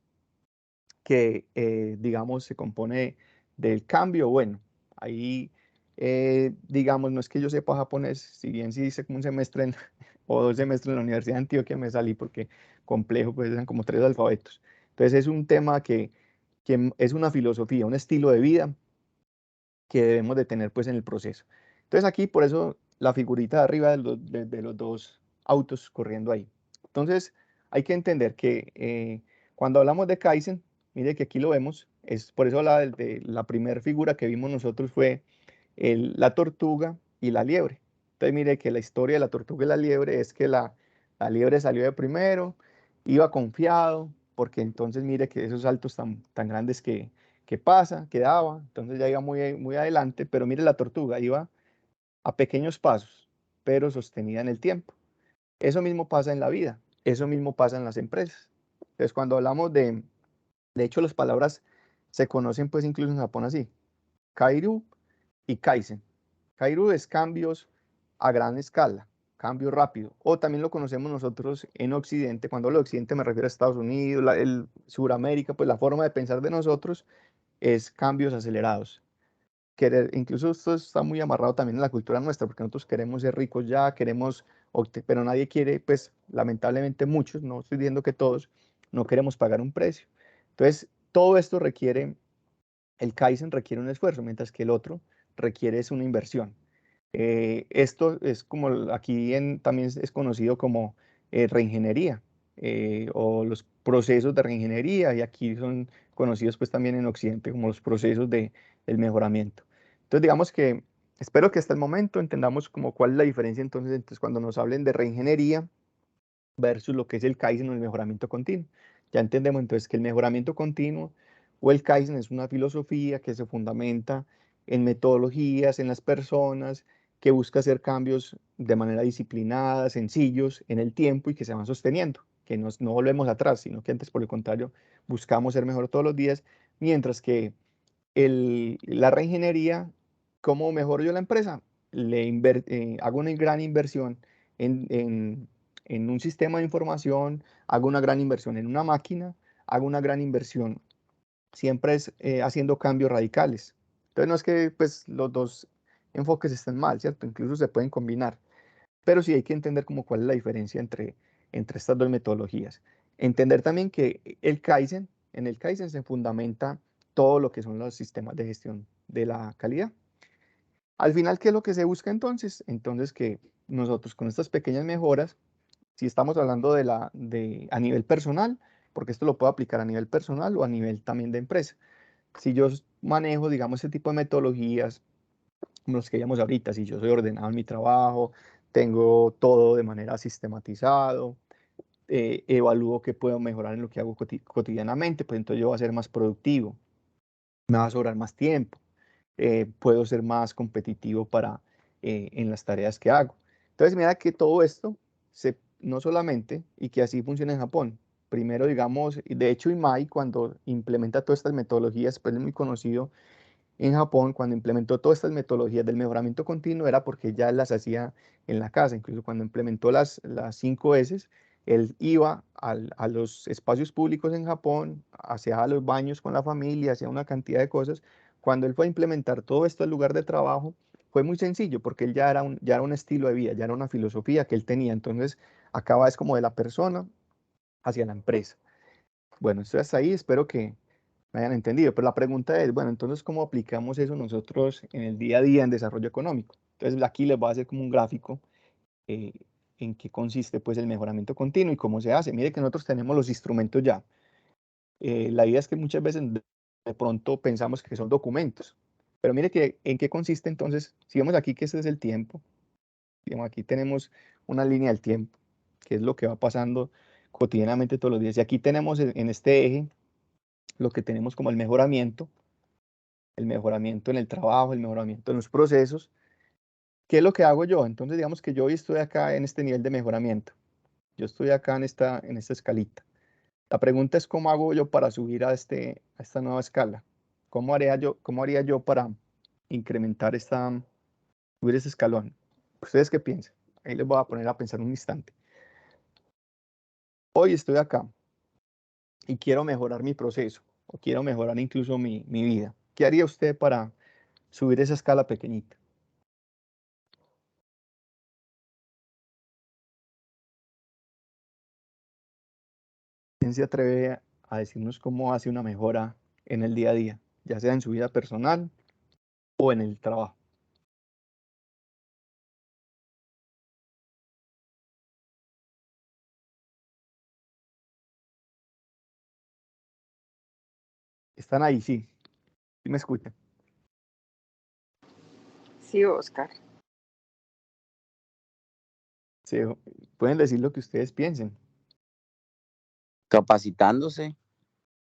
que, digamos, se compone del cambio. Bueno, ahí, digamos, no es que yo sepa japonés, si bien sí hice como un semestre o 2 semestres en la Universidad de Antioquia, me salí porque complejo, pues eran como 3 alfabetos. Entonces es un tema que es una filosofía, un estilo de vida que debemos de tener pues en el proceso. Entonces aquí por eso la figurita de arriba de los dos autos corriendo ahí. Entonces hay que entender que cuando hablamos de Kaizen, mire que aquí lo vemos, es por eso de la primera figura que vimos nosotros fue la tortuga y la liebre. Entonces mire que la historia de la tortuga y la liebre es que la liebre salió de primero, iba confiado, porque entonces mire que esos saltos tan grandes que pasa, que daba, entonces ya iba muy adelante, pero mire la tortuga, iba a pequeños pasos, pero sostenida en el tiempo. Eso mismo pasa en la vida, eso mismo pasa en las empresas. Entonces cuando hablamos de hecho las palabras se conocen pues incluso en Japón así, Kairu y Kaizen. Kairu es cambios a gran escala, cambio rápido, o también lo conocemos nosotros en Occidente. Cuando hablo de Occidente me refiero a Estados Unidos, el Suramérica, pues la forma de pensar de nosotros es cambios acelerados. Incluso esto está muy amarrado también en la cultura nuestra, porque nosotros queremos ser ricos ya, pero nadie quiere, pues lamentablemente muchos, no estoy diciendo que todos, no queremos pagar un precio. Entonces, todo esto requiere, el Kaizen requiere un esfuerzo, mientras que el otro requiere es una inversión. Esto es como también es conocido como reingeniería, o los procesos de reingeniería, y aquí son conocidos pues también en Occidente como los procesos del mejoramiento. Entonces digamos que espero que hasta el momento entendamos como cuál es la diferencia entonces cuando nos hablen de reingeniería versus lo que es el Kaizen o el mejoramiento continuo. Ya entendemos entonces que el mejoramiento continuo o el Kaizen es una filosofía que se fundamenta en metodologías, en las personas, que busca hacer cambios de manera disciplinada, sencillos, en el tiempo y que se van sosteniendo, que no volvemos atrás, sino que antes, por el contrario, buscamos ser mejor todos los días, mientras que la reingeniería, ¿cómo mejoro yo la empresa? Hago una gran inversión en un sistema de información, hago una gran inversión en una máquina, hago una gran inversión, siempre es haciendo cambios radicales. Entonces no es que pues, los dos enfoques estén mal, ¿cierto? Incluso se pueden combinar, pero sí hay que entender como cuál es la diferencia entre estas dos metodologías. Entender también que en el Kaizen se fundamenta todo lo que son los sistemas de gestión de la calidad. Al final, ¿qué es lo que se busca entonces? Entonces que nosotros con estas pequeñas mejoras, si estamos hablando a nivel personal, porque esto lo puedo aplicar a nivel personal o a nivel también de empresa. Si yo manejo, digamos, ese tipo de metodologías, como los que veíamos ahorita, si yo soy ordenado en mi trabajo, tengo todo de manera sistematizado, evalúo qué puedo mejorar en lo que hago cotidianamente, pues entonces yo voy a ser más productivo, me va a sobrar más tiempo, puedo ser más competitivo en las tareas que hago. Entonces, mira que todo esto, no solamente, y que así funciona en Japón, primero, digamos, de hecho, Imai, cuando implementa todas estas metodologías, pues es muy conocido en Japón, cuando implementó todas estas metodologías del mejoramiento continuo, era porque ya las hacía en la casa. Incluso cuando implementó las 5 S, él iba a los espacios púbicos en Japón, hacía los baños con la familia, hacía una cantidad de cosas. Cuando él fue a implementar todo esto al lugar de trabajo, fue muy sencillo, porque él ya era un estilo de vida, ya era una filosofía que él tenía. Entonces, acaba es como de la persona hacia la empresa. Bueno, esto hasta ahí, espero que me hayan entendido, pero la pregunta es, bueno, entonces, ¿cómo aplicamos eso nosotros en el día a día en desarrollo económico? Entonces, aquí les voy a hacer como un gráfico eh, en qué consiste pues el mejoramiento continuo y cómo se hace. Mire que nosotros tenemos los instrumentos ya. La idea es que muchas veces de pronto pensamos que son documentos, pero mire que en qué consiste entonces, si vemos aquí que este es el tiempo, digamos, aquí tenemos una línea del tiempo, que es lo que va pasando cotidianamente todos los días, y aquí tenemos en este eje lo que tenemos como el mejoramiento en el trabajo, el mejoramiento en los procesos. ¿Qué es lo que hago yo? Entonces, digamos que yo hoy estoy acá en este nivel de mejoramiento. Yo estoy acá en esta escalita. La pregunta es cómo hago yo para subir a esta nueva escala. ¿Cómo haría yo para incrementar subir ese escalón? ¿Ustedes qué piensan? Ahí les voy a poner a pensar un instante. Hoy estoy acá y quiero mejorar mi proceso. o quiero mejorar incluso mi vida. ¿Qué haría usted para subir esa escala pequeñita? ¿Quién se atreve a decirnos cómo hace una mejora en el día a día, ya sea en su vida personal o en el trabajo? Están ahí, sí, sí me escuchan. Sí, Oscar. Pueden decir lo que ustedes piensen. Capacitándose.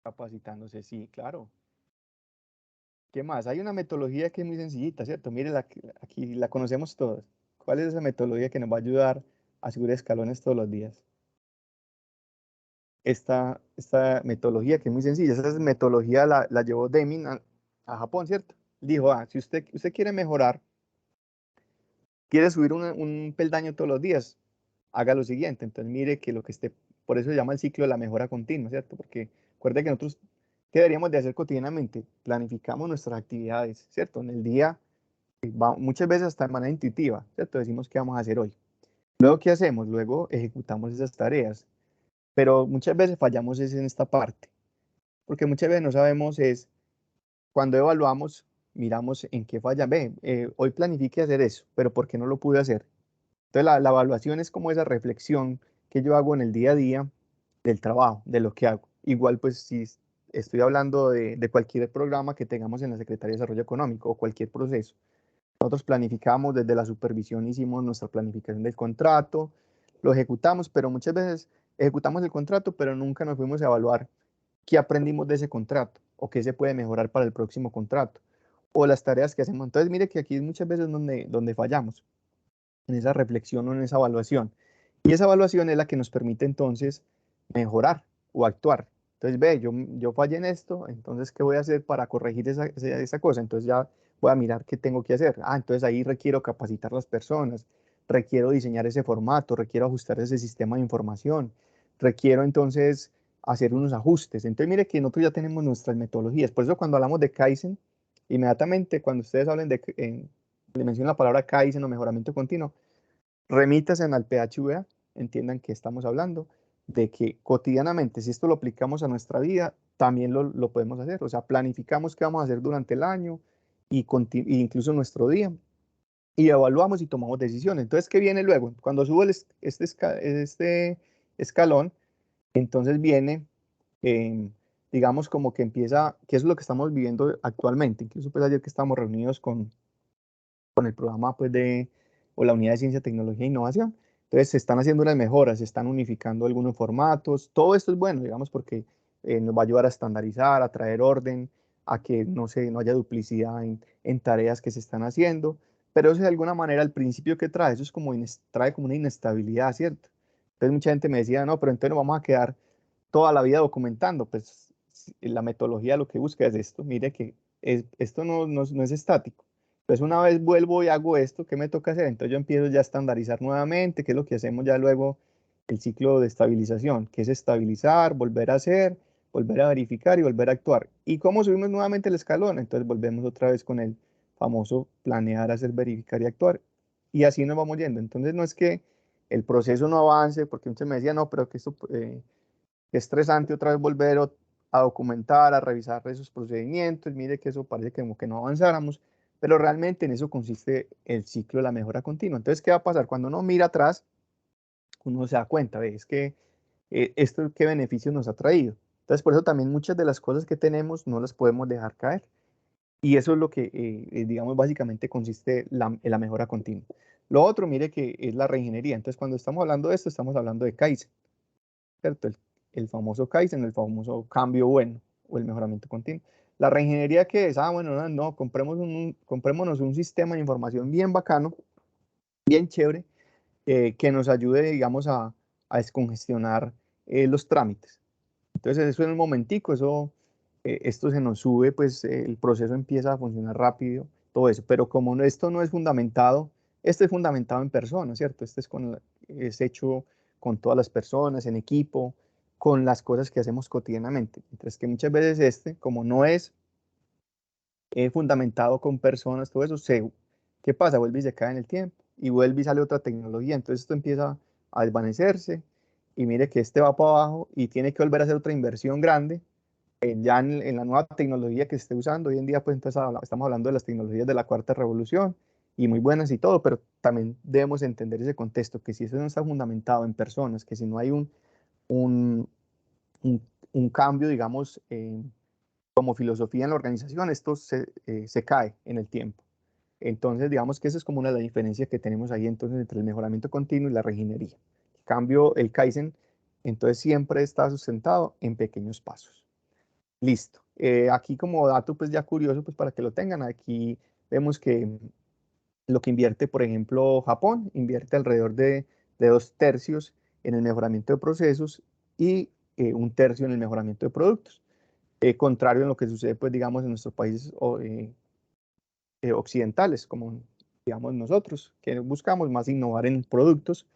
Capacitándose, sí, claro. ¿Qué más? Hay una metodología que es muy sencillita, ¿cierto? Mire, aquí la conocemos todos. ¿Cuál es esa metodología que nos va a ayudar a subir escalones todos los días? Esta metodología que es muy sencilla, esa metodología la llevó Deming a Japón, ¿cierto? Dijo, si usted quiere mejorar, quiere subir un peldaño todos los días, haga lo siguiente. Entonces mire que lo que esté, por eso se llama el ciclo de la mejora continua, ¿cierto? Porque recuerde que nosotros, ¿qué deberíamos de hacer cotidianamente? Planificamos nuestras actividades, ¿cierto? En el día, muchas veces hasta de manera intuitiva, ¿cierto? Decimos qué vamos a hacer hoy. Luego, ¿qué hacemos? Luego ejecutamos esas tareas, pero muchas veces fallamos es en esta parte, porque muchas veces no sabemos es, cuando evaluamos, miramos en qué falla. Ve, hoy planifique hacer eso, pero ¿por qué no lo pude hacer? Entonces la evaluación es como esa reflexión que yo hago en el día a día del trabajo, de lo que hago. Igual pues si estoy hablando de cualquier programa que tengamos en la Secretaría de Desarrollo Económico o cualquier proceso. Nosotros planificamos desde la supervisión, hicimos nuestra planificación del contrato, lo ejecutamos, pero muchas veces ejecutamos el contrato, pero nunca nos fuimos a evaluar qué aprendimos de ese contrato o qué se puede mejorar para el próximo contrato o las tareas que hacemos. Entonces mire que aquí es muchas veces donde fallamos en esa reflexión o en esa evaluación. Y esa evaluación es la que nos permite entonces mejorar o actuar. Entonces, ve, yo fallé en esto, entonces, ¿qué voy a hacer para corregir esa cosa? Entonces ya voy a mirar qué tengo que hacer. Entonces ahí requiero capacitar a las personas, requiero diseñar ese formato, requiero ajustar ese sistema de información, requiero entonces hacer unos ajustes. Entonces, mire que nosotros ya tenemos nuestras metodologías. Por eso cuando hablamos de Kaizen, inmediatamente cuando ustedes hablen le menciono la palabra Kaizen o mejoramiento continuo, remítanse al PHVA, entiendan que estamos hablando de que cotidianamente, si esto lo aplicamos a nuestra vida, también lo podemos hacer. O sea, planificamos qué vamos a hacer durante el año y incluso nuestro día y evaluamos y tomamos decisiones. Entonces, ¿qué viene luego? Cuando subo este escalón, entonces viene, digamos, como que empieza, que es lo que estamos viviendo actualmente. Incluso pues ayer que estábamos reunidos con el programa pues o la unidad de ciencia, tecnología e innovación. Entonces se están haciendo unas mejoras, se están unificando algunos formatos. Todo esto es bueno, digamos, porque nos va a ayudar a estandarizar, a traer orden, a que no haya duplicidad en tareas que se están haciendo. Pero eso de alguna manera el principio que trae, eso es como trae como una inestabilidad, ¿cierto? Entonces mucha gente me decía, no, pero entonces nos vamos a quedar toda la vida documentando. Pues la metodología lo que busca es esto. Mire que esto no es estático. Entonces una vez vuelvo y hago esto, ¿qué me toca hacer? Entonces yo empiezo ya a estandarizar nuevamente, que es lo que hacemos ya luego el ciclo de estabilización, que es estabilizar, volver a hacer, volver a verificar y volver a actuar. ¿Y cómo subimos nuevamente el escalón? Entonces volvemos otra vez con el famoso planear, hacer, verificar y actuar. Y así nos vamos yendo. Entonces no es que el proceso no avance, porque muchos me decían, no, pero que esto es estresante otra vez volver a documentar, a revisar esos procedimientos. Mire que eso parece que como que no avanzáramos, pero realmente en eso consiste el ciclo de la mejora continua. Entonces, ¿qué va a pasar? Cuando uno mira atrás, uno se da cuenta, ¿ves? Es que esto qué beneficios nos ha traído. Entonces, por eso también muchas de las cosas que tenemos no las podemos dejar caer. Y eso es lo que, digamos, básicamente consiste en la mejora continua. Lo otro, mire que es la reingeniería. Entonces, cuando estamos hablando de esto, estamos hablando de Kaizen, ¿cierto? El famoso Kaizen, el famoso cambio bueno o el mejoramiento continuo. La reingeniería que es, bueno, no, comprémonos un sistema de información bien bacano, bien chévere, que nos ayude, digamos, a descongestionar los trámites. Entonces, eso en un momentico, esto se nos sube, pues el proceso empieza a funcionar rápido, todo eso. Pero como esto no es fundamentado, esto es fundamentado en personas, ¿cierto? Es hecho con todas las personas, en equipo, con las cosas que hacemos cotidianamente. Mientras que muchas veces como no es fundamentado con personas, todo eso, ¿qué pasa? Vuelve y se cae en el tiempo y vuelve y sale otra tecnología. Entonces esto empieza a desvanecerse y mire que este va para abajo y tiene que volver a hacer otra inversión grande ya en la nueva tecnología que se esté usando. Hoy en día pues entonces estamos hablando de las tecnologías de la cuarta revolución y muy buenas y todo, pero también debemos entender ese contexto, que si eso no está fundamentado en personas, que si no hay un, un cambio, digamos, como filosofía en la organización, esto se cae en el tiempo. Entonces, digamos que esa es como una de las diferencias que tenemos ahí entonces entre el mejoramiento continuo y la reginería. En cambio, el Kaizen, entonces siempre está sustentado en pequeños pasos. Listo. Aquí como dato, pues ya curioso, pues para que lo tengan, aquí vemos que lo que invierte, por ejemplo, Japón, invierte alrededor de 2/3 en el mejoramiento de procesos y 1/3 en el mejoramiento de productos. Contrario en lo que sucede, pues digamos, en nuestros países occidentales, como digamos nosotros, que buscamos más innovar en productos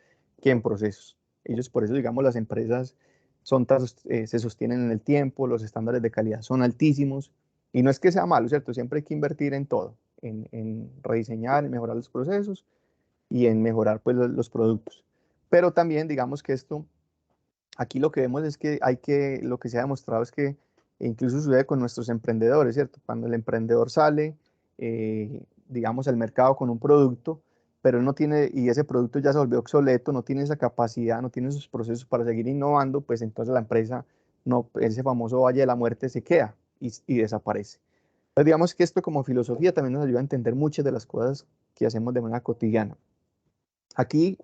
que en procesos. Ellos, por eso, digamos, las empresas se sostienen en el tiempo, los estándares de calidad son altísimos, y no es que sea malo, ¿cierto? Siempre hay que invertir en todo, en rediseñar, en mejorar los procesos y en mejorar pues los productos. Pero también, digamos que esto, aquí lo que vemos es que lo que se ha demostrado es que incluso sucede con nuestros emprendedores, ¿cierto? Cuando el emprendedor sale, digamos, al mercado con un producto, pero él no tiene, y ese producto ya se volvió obsoleto, no tiene esa capacidad, no tiene esos procesos para seguir innovando, pues entonces la empresa, no, ese famoso valle de la muerte se queda y desaparece. Entonces, digamos que esto como filosofía también nos ayuda a entender muchas de las cosas que hacemos de manera cotidiana. Aquí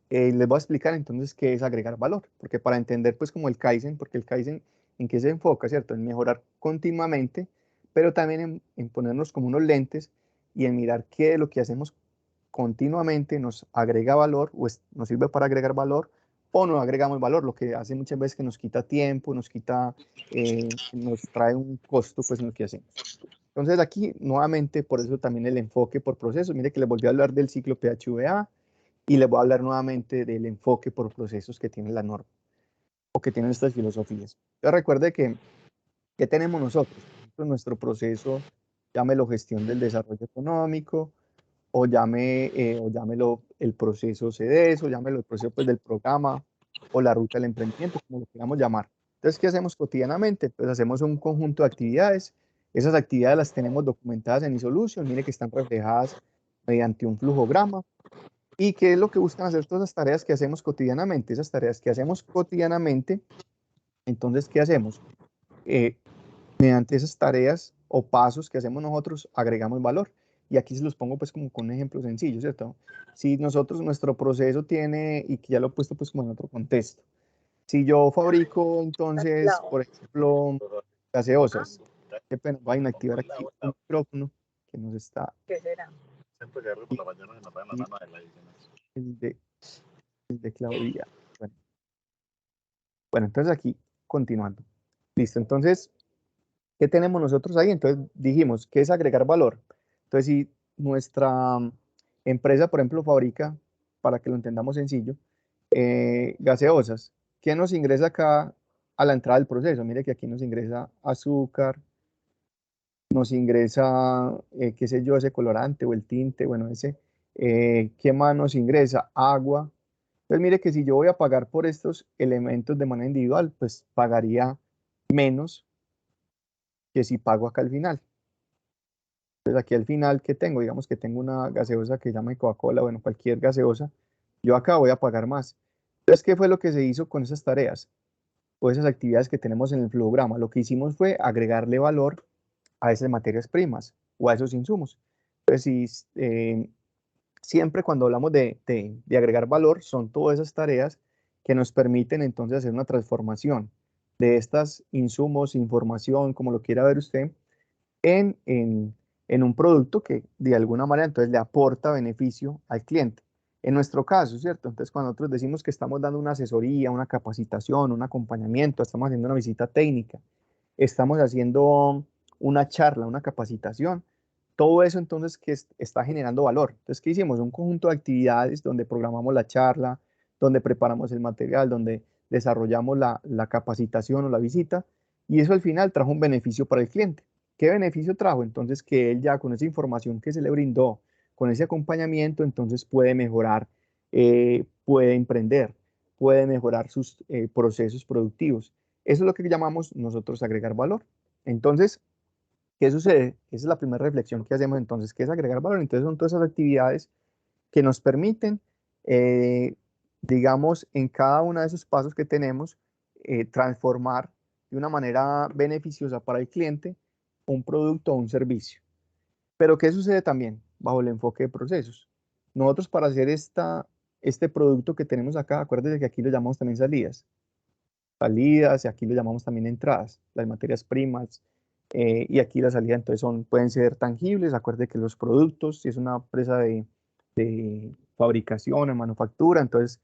les voy a explicar entonces qué es agregar valor, porque para entender pues como el Kaizen, porque el Kaizen en qué se enfoca, ¿cierto? En mejorar continuamente, pero también en ponernos como unos lentes y en mirar qué de lo que hacemos continuamente nos agrega valor o nos sirve para agregar valor o no agregamos valor, lo que hace muchas veces que nos quita tiempo, nos trae un costo pues en lo que hacemos. Entonces aquí nuevamente, por eso también el enfoque por procesos. Mire que les volví a hablar del ciclo PHVA y les voy a hablar nuevamente del enfoque por procesos que tiene la norma o que tienen estas filosofías. Pero recuerde ¿qué tenemos nosotros? Nuestro proceso, llámelo gestión del desarrollo económico o llámelo el proceso CDS o llámelo el proceso pues, del programa o la ruta del emprendimiento, como lo queramos llamar. Entonces, ¿qué hacemos cotidianamente? Pues hacemos un conjunto de actividades. Esas actividades las tenemos documentadas en eSolution. Mire que están reflejadas mediante un flujograma. ¿Y qué es lo que buscan hacer todas las tareas que hacemos cotidianamente? Esas tareas que hacemos cotidianamente, entonces, ¿qué hacemos? Mediante esas tareas o pasos que hacemos nosotros, agregamos valor. Y aquí se los pongo pues como con un ejemplo sencillo, ¿cierto? Si nuestro proceso tiene, y que ya lo he puesto pues como en otro contexto, si yo fabrico entonces, por ejemplo, gaseosas, qué pena, voy a inactivar aquí un micrófono que nos está... ¿Qué será? El de, el de Claudia. Bueno, bueno, entonces aquí, continuando. Listo, entonces, ¿qué tenemos nosotros ahí? Entonces dijimos, ¿qué es agregar valor? Entonces, si nuestra empresa, por ejemplo, fabrica, para que lo entendamos sencillo, gaseosas, ¿qué nos ingresa acá a la entrada del proceso? Mire que aquí nos ingresa azúcar, nos ingresa, qué sé yo, ese colorante o el tinte, bueno, ¿qué más nos ingresa? Agua. Entonces, mire que si yo voy a pagar por estos elementos de manera individual, pues pagaría menos que si pago acá al final. Entonces aquí al final, ¿qué tengo? Digamos que tengo una gaseosa que se llama Coca-Cola, bueno, cualquier gaseosa, yo acá voy a pagar más. Entonces, ¿qué fue lo que se hizo con esas tareas o esas actividades que tenemos en el flujograma? Lo que hicimos fue agregarle valor a esas materias primas o a esos insumos. Entonces, siempre cuando hablamos de agregar valor, son todas esas tareas que nos permiten entonces hacer una transformación de estos insumos, información, como lo quiera ver usted, en, en, en un producto que de alguna manera entonces le aporta beneficio al cliente. En nuestro caso, ¿cierto? Entonces, cuando nosotros decimos que estamos dando una asesoría, una capacitación, un acompañamiento, estamos haciendo una visita técnica, estamos haciendo una charla, una capacitación, todo eso entonces está generando valor. Entonces, ¿qué hicimos? Un conjunto de actividades donde programamos la charla, donde preparamos el material, donde desarrollamos la capacitación o la visita, y eso al final trajo un beneficio para el cliente. ¿Qué beneficio trajo? Entonces que él ya con esa información que se le brindó, con ese acompañamiento, entonces puede mejorar, puede emprender, puede mejorar sus procesos productivos. Eso es lo que llamamos nosotros agregar valor. Entonces, ¿qué sucede? Esa es la primera reflexión que hacemos entonces, ¿qué es agregar valor? Entonces son todas esas actividades que nos permiten, eh, digamos, en cada uno de esos pasos que tenemos, transformar de una manera beneficiosa para el cliente un producto o un servicio. Pero ¿qué sucede también bajo el enfoque de procesos? Nosotros para hacer este producto que tenemos acá, acuérdense que aquí lo llamamos también salidas, y aquí lo llamamos también entradas, las materias primas, y aquí la salida entonces pueden ser tangibles. Acuérdense que los productos, si es una empresa de fabricación o manufactura, entonces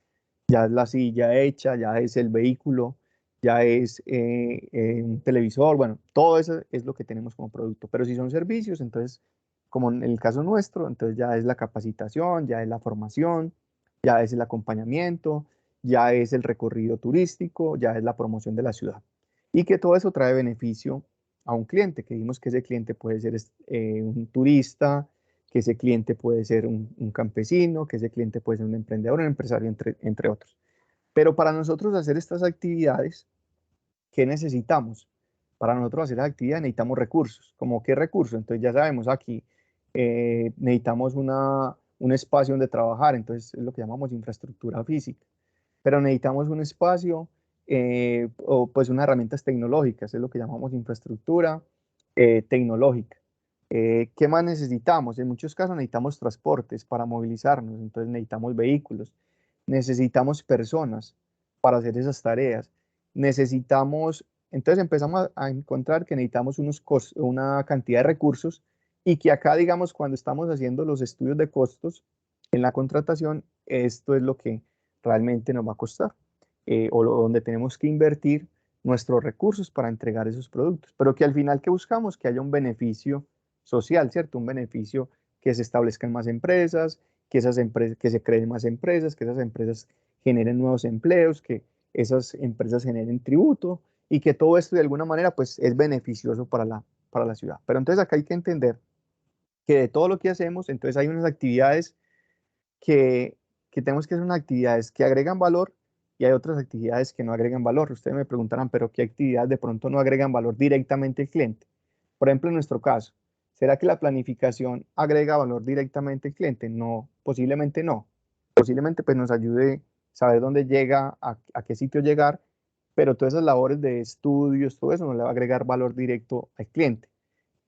ya es la silla hecha, ya es el vehículo, ya es un televisor, bueno, todo eso es lo que tenemos como producto. Pero si son servicios, entonces, como en el caso nuestro, entonces ya es la capacitación, ya es la formación, ya es el acompañamiento, ya es el recorrido turístico, ya es la promoción de la ciudad. Y que todo eso trae beneficio a un cliente, que vimos que ese cliente puede ser un turista, que ese cliente puede ser un campesino, que ese cliente puede ser un emprendedor, un empresario, entre otros. Pero para nosotros hacer estas actividades, ¿qué necesitamos? Para nosotros hacer las actividades necesitamos recursos. ¿Cómo qué recursos? Entonces ya sabemos aquí, necesitamos un espacio donde trabajar, entonces es lo que llamamos infraestructura física. Pero necesitamos un espacio, o pues unas herramientas tecnológicas, es lo que llamamos infraestructura tecnológica. ¿Qué más necesitamos? En muchos casos necesitamos transportes para movilizarnos, entonces necesitamos vehículos, necesitamos personas para hacer esas tareas, necesitamos, entonces empezamos a encontrar que necesitamos una cantidad de recursos, y que acá, digamos, cuando estamos haciendo los estudios de costos en la contratación, esto es lo que realmente nos va a costar, donde tenemos que invertir nuestros recursos para entregar esos productos, pero que al final, ¿qué buscamos? Que haya un beneficio social, ¿cierto? Un beneficio, que se establezcan más empresas, que esas empresas, que se creen más empresas, que esas empresas generen nuevos empleos, que esas empresas generen tributo, y que todo esto de alguna manera pues es beneficioso para la ciudad. Pero entonces acá hay que entender que de todo lo que hacemos, entonces hay unas actividades que, que tenemos que hacer, unas actividades que agregan valor, y hay otras actividades que no agregan valor. Ustedes me preguntarán, pero ¿qué actividades de pronto no agregan valor directamente al cliente? Por ejemplo, en nuestro caso, ¿será que la planificación agrega valor directamente al cliente? No, posiblemente no. Posiblemente pues nos ayude a saber dónde llega, a qué sitio llegar, pero todas esas labores de estudios, todo eso no le va a agregar valor directo al cliente.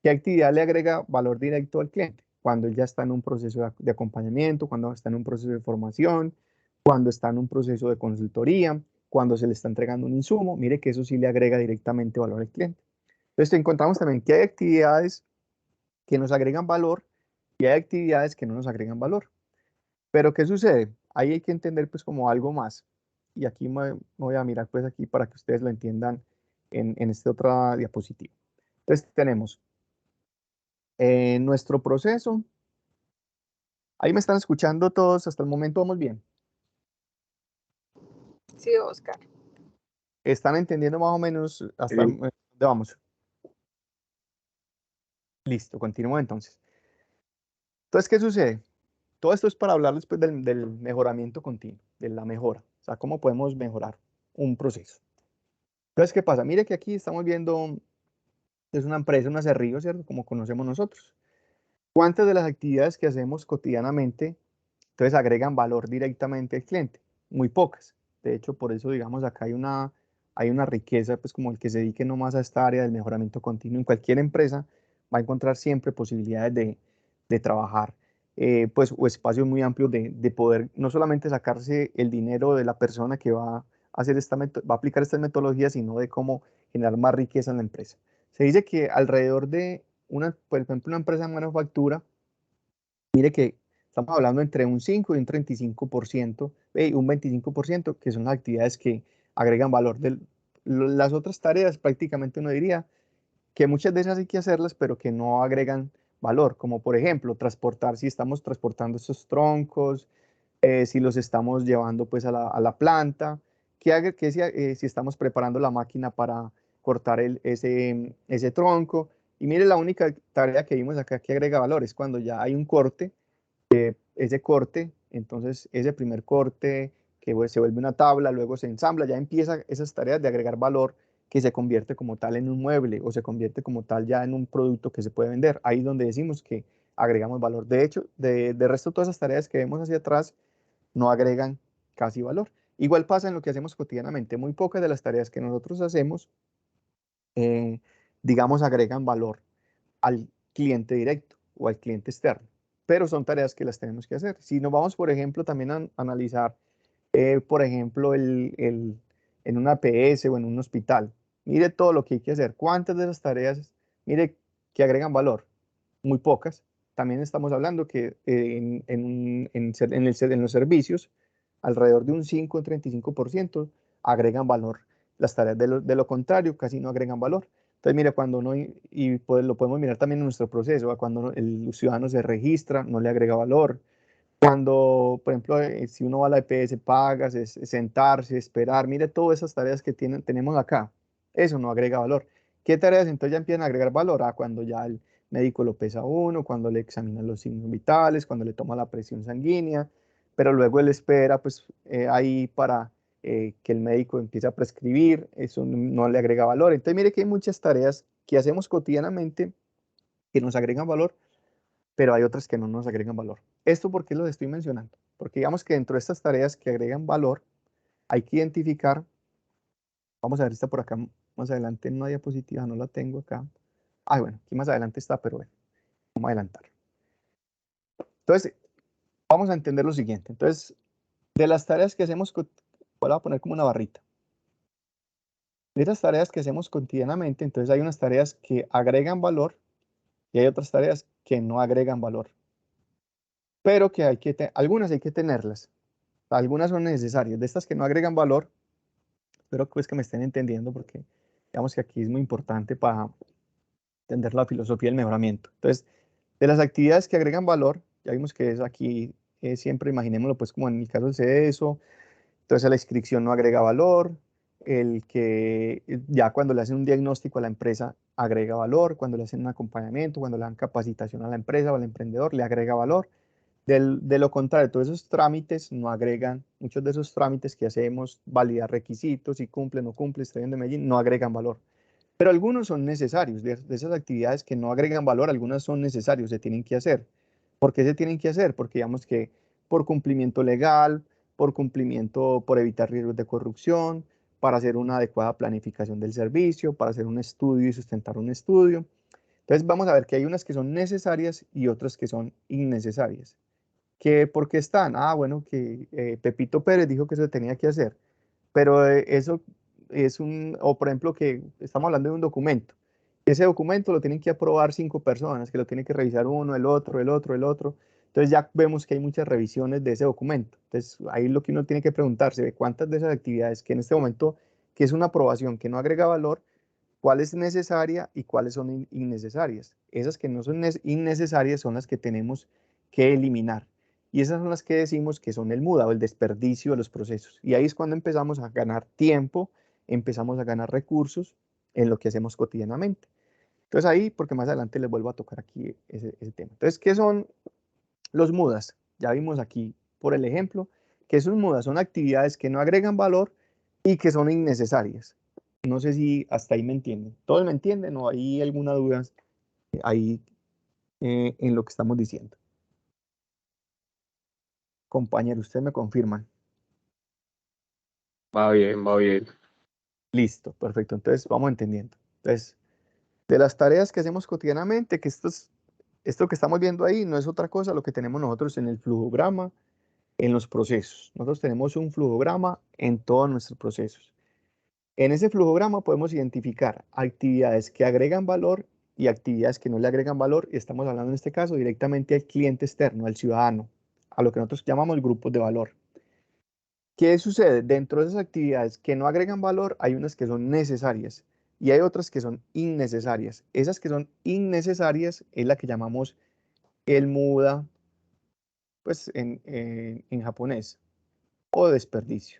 ¿Qué actividad le agrega valor directo al cliente? Cuando él ya está en un proceso de acompañamiento, cuando está en un proceso de formación, cuando está en un proceso de consultoría, cuando se le está entregando un insumo. Mire que eso sí le agrega directamente valor al cliente. Entonces encontramos también que hay actividades que nos agregan valor y hay actividades que no nos agregan valor. Pero ¿qué sucede? Ahí hay que entender pues como algo más. Y aquí me voy a mirar pues aquí para que ustedes lo entiendan en esta otra diapositiva. Entonces tenemos nuestro proceso. Ahí me están escuchando todos, hasta el momento vamos bien. Sí, Oscar. ¿Están entendiendo más o menos hasta dónde vamos? Listo, continúo entonces. Entonces, ¿qué sucede? Todo esto es para hablar después del mejoramiento continuo, de la mejora. O sea, cómo podemos mejorar un proceso. Entonces, ¿qué pasa? Mire que aquí estamos viendo, es una empresa, un acerrío, ¿cierto? Como conocemos nosotros. ¿Cuántas de las actividades que hacemos cotidianamente, entonces, agregan valor directamente al cliente? Muy pocas. De hecho, por eso, digamos, acá hay una riqueza, pues como el que se dedique nomás a esta área del mejoramiento continuo. En cualquier empresa va a encontrar siempre posibilidades de trabajar, pues, o espacios muy amplios de poder no solamente sacarse el dinero de la persona que va a hacer va a aplicar estas metodologías, sino de cómo generar más riqueza en la empresa. Se dice que alrededor de por ejemplo, una empresa de manufactura, mire que estamos hablando entre un 5 y un 35%, un 25%, que son las actividades que agregan valor. Las otras tareas prácticamente uno diría que muchas veces hay que hacerlas, pero que no agregan valor, como por ejemplo transportar, si estamos transportando esos troncos, si los estamos llevando pues a la planta, si estamos preparando la máquina para cortar ese tronco. Y mire, la única tarea que vimos acá que agrega valor es cuando ya hay un corte, ese corte, entonces ese primer corte que se vuelve una tabla, luego se ensambla, ya empieza esas tareas de agregar valor que se convierte como tal en un mueble o se convierte como tal ya en un producto que se puede vender. Ahí es donde decimos que agregamos valor. De hecho, de resto, todas esas tareas que vemos hacia atrás no agregan casi valor. Igual pasa en lo que hacemos cotidianamente. Muy pocas de las tareas que nosotros hacemos, digamos, agregan valor al cliente directo o al cliente externo, pero son tareas que las tenemos que hacer. Si nos vamos, por ejemplo, también a analizar, por ejemplo, en una APS o en un hospital, mire todo lo que hay que hacer. ¿Cuántas de esas tareas, mire, que agregan valor? Muy pocas. También estamos hablando que en los servicios, alrededor de un 5 o 35% agregan valor. Las tareas de lo contrario casi no agregan valor. Entonces, mire, cuando uno, y pues lo podemos mirar también en nuestro proceso, cuando el ciudadano se registra, no le agrega valor. Cuando, por ejemplo, si uno va a la EPS, pagas, es sentarse, esperar, mire todas esas tareas que tenemos acá. Eso no agrega valor. ¿Qué tareas entonces ya empiezan a agregar valor? Cuando ya el médico lo pesa a uno, cuando le examina los signos vitales, cuando le toma la presión sanguínea, pero luego él espera pues ahí para que el médico empiece a prescribir, eso no le agrega valor. Entonces mire que hay muchas tareas que hacemos cotidianamente que nos agregan valor, pero hay otras que no nos agregan valor. ¿Esto por qué los estoy mencionando? Porque digamos que dentro de estas tareas que agregan valor, hay que identificar, vamos a ver, está por acá más adelante en una diapositiva, no la tengo acá. Bueno, aquí más adelante está, pero bueno, vamos a adelantar. Entonces, vamos a entender lo siguiente. Entonces, de las tareas que hacemos, voy a poner como una barrita. De esas tareas que hacemos cotidianamente, entonces hay unas tareas que agregan valor y hay otras tareas que no agregan valor. Pero que algunas hay que tenerlas. Algunas son necesarias. De estas que no agregan valor, espero pues que me estén entendiendo porque digamos que aquí es muy importante para entender la filosofía del mejoramiento. Entonces, de las actividades que agregan valor, ya vimos que es aquí, siempre imaginémoslo pues como en el caso del CESO, entonces la inscripción no agrega valor, el que ya cuando le hacen un diagnóstico a la empresa agrega valor, cuando le hacen un acompañamiento, cuando le dan capacitación a la empresa o al emprendedor, le agrega valor. De lo contrario, todos esos trámites no agregan, muchos de esos trámites que hacemos, validar requisitos, si cumple o no cumple, Estadio de Medellín, no agregan valor. Pero algunos son necesarios, de esas actividades que no agregan valor, algunas son necesarios, se tienen que hacer. ¿Por qué se tienen que hacer? Porque digamos que por cumplimiento legal, por cumplimiento, por evitar riesgos de corrupción, para hacer una adecuada planificación del servicio, para hacer un estudio y sustentar un estudio. Entonces vamos a ver que hay unas que son necesarias y otras que son innecesarias. ¿Por qué están? Bueno, que Pepito Pérez dijo que eso tenía que hacer, pero eso es o por ejemplo, que estamos hablando de un documento. Ese documento lo tienen que aprobar 5 personas, que lo tienen que revisar uno, el otro, el otro, el otro. Entonces ya vemos que hay muchas revisiones de ese documento. Entonces ahí lo que uno tiene que preguntarse, de cuántas de esas actividades que en este momento, que es una aprobación que no agrega valor, cuál es necesaria y cuáles son innecesarias. Esas que no son innecesarias son las que tenemos que eliminar. Y esas son las que decimos que son el muda o el desperdicio de los procesos. Y ahí es cuando empezamos a ganar tiempo, empezamos a ganar recursos en lo que hacemos cotidianamente. Entonces ahí, porque más adelante les vuelvo a tocar aquí ese tema. Entonces, ¿qué son los mudas? Ya vimos aquí por el ejemplo que son mudas, son actividades que no agregan valor y que son innecesarias. No sé si hasta ahí me entienden. ¿Todos me entienden o hay alguna duda ahí en lo que estamos diciendo? Compañero, ustedes me confirman. Va bien, va bien. Listo, perfecto. Entonces vamos entendiendo. Entonces, de las tareas que hacemos cotidianamente, que esto que estamos viendo ahí no es otra cosa lo que tenemos nosotros en el flujograma, en los procesos. Nosotros tenemos un flujograma en todos nuestros procesos. En ese flujograma podemos identificar actividades que agregan valor y actividades que no le agregan valor, y estamos hablando en este caso directamente al cliente externo, al ciudadano, a lo que nosotros llamamos grupos de valor. ¿Qué sucede? Dentro de esas actividades que no agregan valor, hay unas que son necesarias y hay otras que son innecesarias. Esas que son innecesarias es la que llamamos el muda, pues en japonés, o desperdicio.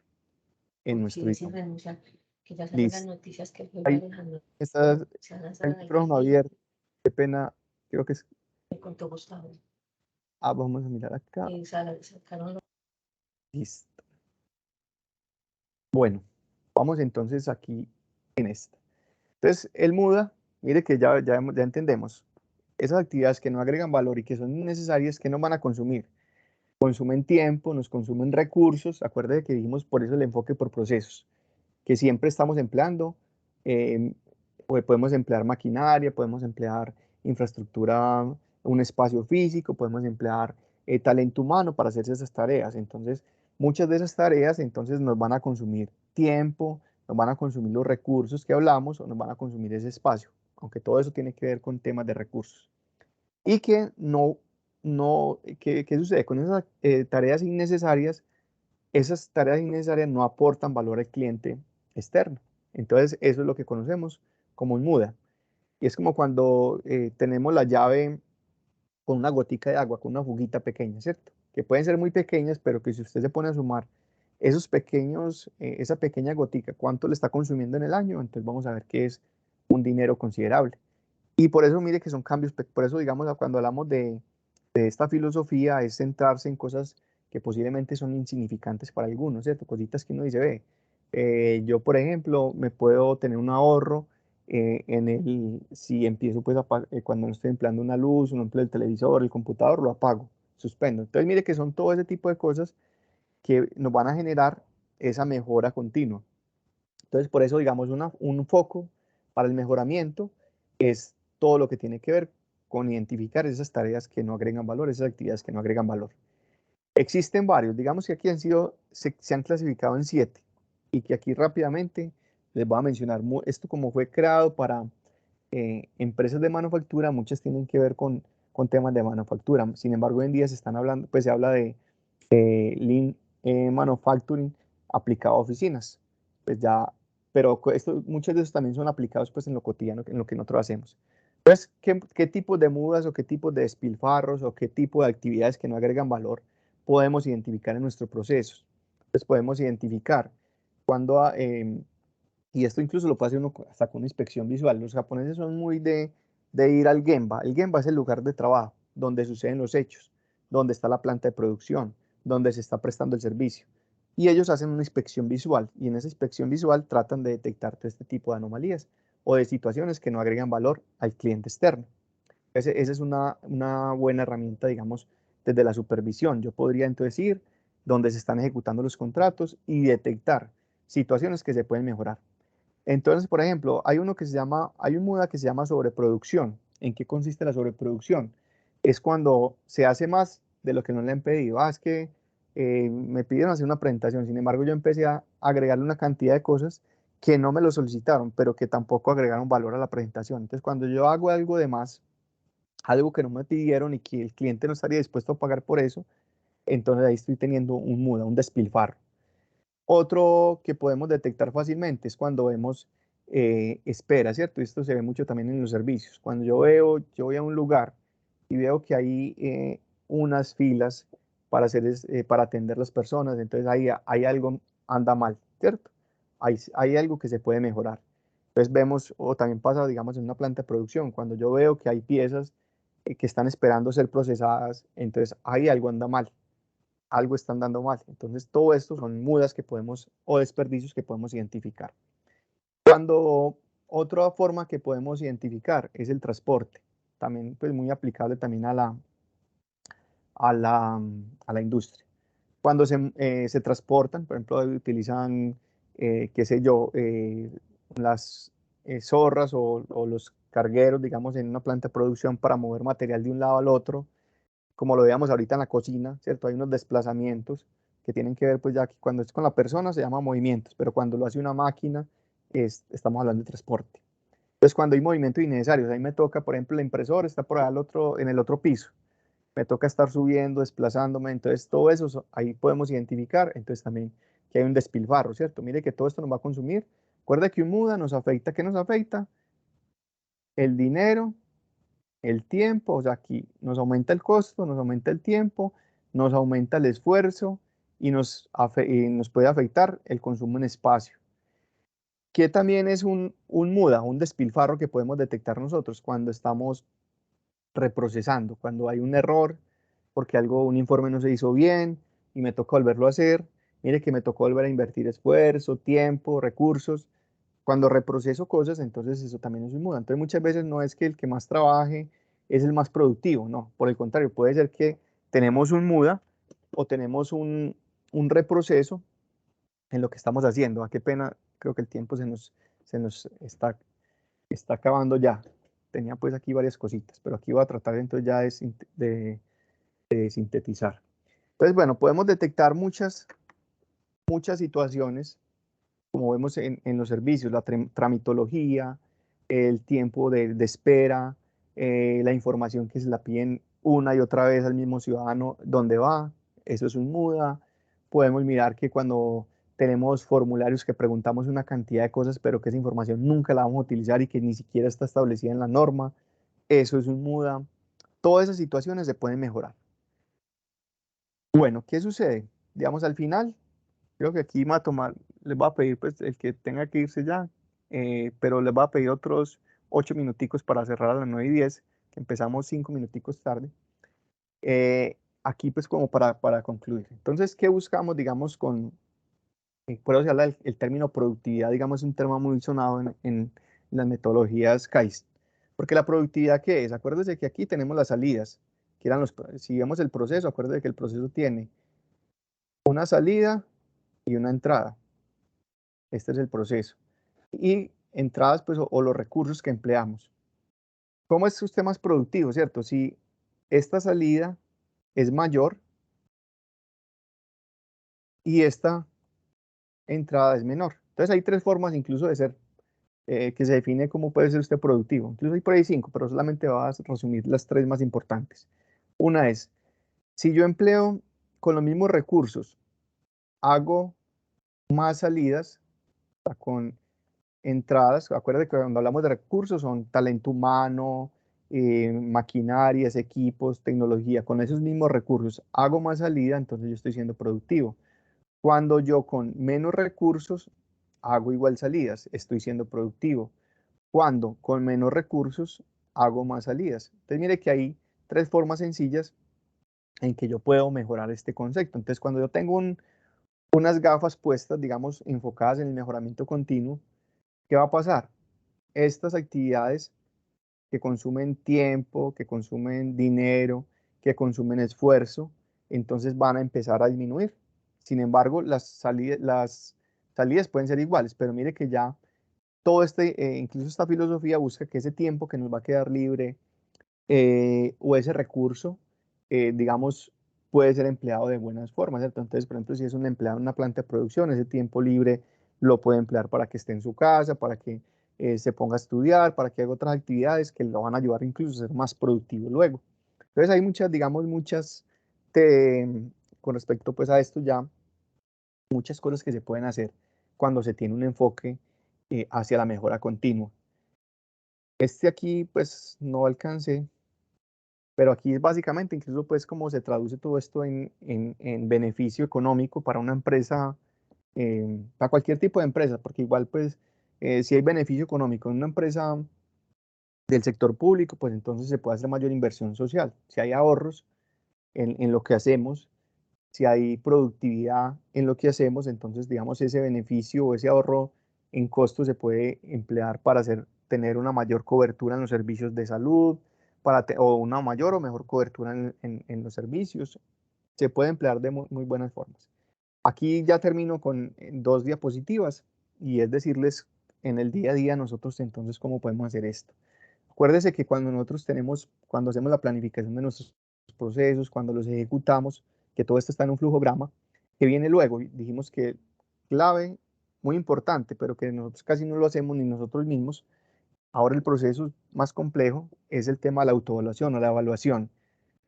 en nuestro sin idioma. renunciar, que ya salen las Listo. noticias que el juez va a Ahí dejar, está se van a lanzar el al micrófono aire, abierto. Qué pena. Creo que es. me contó Gustavo. Vamos a mirar acá. Sacaron Listo. Bueno, vamos entonces aquí en esta. Entonces, el MUDA, mire que ya entendemos. Esas actividades que no agregan valor y que son innecesarias, que nos van a consumir. Consumen tiempo, nos consumen recursos. Acuérdate que dijimos por eso el enfoque por procesos, que siempre estamos empleando. Pues podemos emplear maquinaria, podemos emplear infraestructura, un espacio físico, podemos emplear talento humano para hacer esas tareas. Entonces, muchas de esas tareas entonces nos van a consumir tiempo, nos van a consumir los recursos que hablamos o nos van a consumir ese espacio, aunque todo eso tiene que ver con temas de recursos. Y que ¿qué sucede? Con esas tareas innecesarias, esas tareas innecesarias no aportan valor al cliente externo. Entonces, eso es lo que conocemos como un muda. Y es como cuando tenemos la llave con una gotica de agua, con una juguita pequeña, ¿cierto? Que pueden ser muy pequeñas, pero que si usted se pone a sumar esos pequeños, esa pequeña gotica, cuánto le está consumiendo en el año, entonces vamos a ver que es un dinero considerable. Y por eso mire que son cambios, por eso digamos cuando hablamos de esta filosofía es centrarse en cosas que posiblemente son insignificantes para algunos, ¿cierto? Cositas que uno dice, ve, yo por ejemplo me puedo tener un ahorro si empiezo pues cuando no estoy empleando una luz, no empleo el televisor, el computador, lo apago, suspendo. Entonces mire que son todo ese tipo de cosas que nos van a generar esa mejora continua. Entonces por eso digamos un foco para el mejoramiento es todo lo que tiene que ver con identificar esas tareas que no agregan valor, esas actividades que no agregan valor. Existen varios, digamos que aquí se han clasificado en 7 y que aquí rápidamente les voy a mencionar esto como fue creado para empresas de manufactura, muchas tienen que ver con temas de manufactura. Sin embargo, hoy en día se están hablando, pues se habla de Lean Manufacturing aplicado a oficinas. Pues ya, pero muchos de esos también son aplicados pues en lo cotidiano, en lo que nosotros hacemos. Entonces, ¿qué tipos de mudas o qué tipos de despilfarros o qué tipo de actividades que no agregan valor podemos identificar en nuestros procesos? Entonces podemos identificar cuando y esto incluso lo puede hacer uno hasta con una inspección visual. Los japoneses son muy de ir al Gemba. El Gemba es el lugar de trabajo, donde suceden los hechos, donde está la planta de producción, donde se está prestando el servicio. Y ellos hacen una inspección visual, y en esa inspección visual tratan de detectar todo este tipo de anomalías o de situaciones que no agregan valor al cliente externo. Esa es una buena herramienta, digamos, desde la supervisión. Yo podría entonces ir donde se están ejecutando los contratos y detectar situaciones que se pueden mejorar. Entonces, por ejemplo, hay un MUDA que se llama sobreproducción. ¿En qué consiste la sobreproducción? Es cuando se hace más de lo que no le han pedido. Es que me pidieron hacer una presentación, sin embargo, yo empecé a agregarle una cantidad de cosas que no me lo solicitaron, pero que tampoco agregaron valor a la presentación. Entonces, cuando yo hago algo de más, algo que no me pidieron y que el cliente no estaría dispuesto a pagar por eso, entonces ahí estoy teniendo un MUDA, un despilfarro. Otro que podemos detectar fácilmente es cuando vemos espera, ¿cierto? Esto se ve mucho también en los servicios. Cuando yo voy a un lugar y veo que hay unas filas para atender las personas, entonces ahí hay algo anda mal, ¿cierto? Hay algo que se puede mejorar. Entonces vemos, o también pasa, digamos, en una planta de producción, cuando yo veo que hay piezas que están esperando ser procesadas, entonces ahí algo anda mal, algo están dando mal. Entonces, todo esto son mudas que podemos o desperdicios que podemos identificar. Cuando otra forma que podemos identificar es el transporte, también pues muy aplicable también a la industria. Cuando se transportan, por ejemplo, utilizan, qué sé yo, las zorras o los cargueros, digamos, en una planta de producción para mover material de un lado al otro, como lo veíamos ahorita en la cocina, ¿cierto? Hay unos desplazamientos que tienen que ver, pues ya que cuando es con la persona se llama movimientos, pero cuando lo hace una máquina, estamos hablando de transporte. Entonces, cuando hay movimientos innecesarios, ahí me toca, por ejemplo, el impresor está por allá en el otro piso, me toca estar subiendo, desplazándome, entonces todo eso ahí podemos identificar, entonces también que hay un despilfarro, ¿cierto? Mire que todo esto nos va a consumir. Recuerda que un muda nos afecta, ¿qué nos afecta? El dinero, el tiempo, o sea, aquí nos aumenta el costo, nos aumenta el tiempo, nos aumenta el esfuerzo y nos puede afectar el consumo en espacio. ¿Qué también es un muda, un despilfarro que podemos detectar nosotros cuando estamos reprocesando, cuando hay un error, porque un informe no se hizo bien y me toca volverlo a hacer? Mire que me tocó volver a invertir esfuerzo, tiempo, recursos. Cuando reproceso cosas, entonces eso también es un muda. Entonces muchas veces no es que el que más trabaje es el más productivo, no, por el contrario, puede ser que tenemos un muda o tenemos un reproceso en lo que estamos haciendo. A qué pena, creo que el tiempo se nos está acabando ya. Tenía pues aquí varias cositas, pero aquí voy a tratar entonces ya de sintetizar. Entonces, bueno, podemos detectar muchas situaciones, como vemos en los servicios, la tramitología, el tiempo de espera, la información que se la piden una y otra vez al mismo ciudadano, dónde va, eso es un muda. Podemos mirar que cuando tenemos formularios que preguntamos una cantidad de cosas, pero que esa información nunca la vamos a utilizar y que ni siquiera está establecida en la norma, eso es un muda. Todas esas situaciones se pueden mejorar. Bueno, ¿qué sucede? Digamos, al final, creo que aquí les voy a pedir, pues, el que tenga que irse ya, pero les voy a pedir otros 8 minuticos para cerrar a las 9:10, que empezamos 5 minuticos tarde. Aquí, pues, como para concluir. Entonces, ¿qué buscamos, digamos, por eso se habla el término productividad, digamos, es un término muy sonado en las metodologías Kaizen. Porque la productividad, ¿qué es? Acuérdense que aquí tenemos las salidas, que eran si vemos el proceso, acuérdense que el proceso tiene una salida y una entrada. Este es el proceso. Y entradas, pues, o los recursos que empleamos. ¿Cómo es usted más productivo, cierto? Si esta salida es mayor y esta entrada es menor. Entonces hay 3 formas incluso de ser, que se define cómo puede ser usted productivo. Incluso hay por ahí 5, pero solamente va a resumir las 3 más importantes. Una es, si yo empleo con los mismos recursos, hago más salidas, o sea, con entradas. Acuérdate que cuando hablamos de recursos son talento humano, maquinarias, equipos, tecnología. Con esos mismos recursos hago más salida, entonces yo estoy siendo productivo. Cuando yo con menos recursos hago igual salidas, estoy siendo productivo. Cuando con menos recursos hago más salidas. Entonces mire que hay 3 formas sencillas en que yo puedo mejorar este concepto. Entonces cuando yo tengo unas gafas puestas, digamos, enfocadas en el mejoramiento continuo, ¿qué va a pasar? Estas actividades que consumen tiempo, que consumen dinero, que consumen esfuerzo, entonces van a empezar a disminuir. Sin embargo, las salidas pueden ser iguales, pero mire que ya todo incluso esta filosofía busca que ese tiempo que nos va a quedar libre, o ese recurso, digamos, puede ser empleado de buenas formas, ¿cierto? Entonces, por ejemplo, si es un empleado en una planta de producción, ese tiempo libre lo puede emplear para que esté en su casa, para que se ponga a estudiar, para que haga otras actividades que lo van a ayudar incluso a ser más productivo luego. Entonces, hay muchas, digamos, con respecto pues a esto ya, muchas cosas que se pueden hacer cuando se tiene un enfoque hacia la mejora continua. Aquí, pues, no alcancé, pero aquí es básicamente, incluso pues como se traduce todo esto en beneficio económico para una empresa, para cualquier tipo de empresa, porque igual pues si hay beneficio económico en una empresa del sector público, pues entonces se puede hacer mayor inversión social. Si hay ahorros en lo que hacemos, si hay productividad en lo que hacemos, entonces digamos ese beneficio o ese ahorro en costos se puede emplear para tener una mayor cobertura en los servicios de salud, o una mayor o mejor cobertura en los servicios. Se puede emplear de muy buenas formas. Aquí ya termino con 2 diapositivas y es decirles en el día a día nosotros entonces cómo podemos hacer esto. Acuérdese que cuando hacemos la planificación de nuestros procesos, cuando los ejecutamos, que todo esto está en un flujograma, que viene luego. Dijimos que clave, muy importante, pero que nosotros casi no lo hacemos ni nosotros mismos. Ahora el proceso más complejo es el tema de la autoevaluación o la evaluación.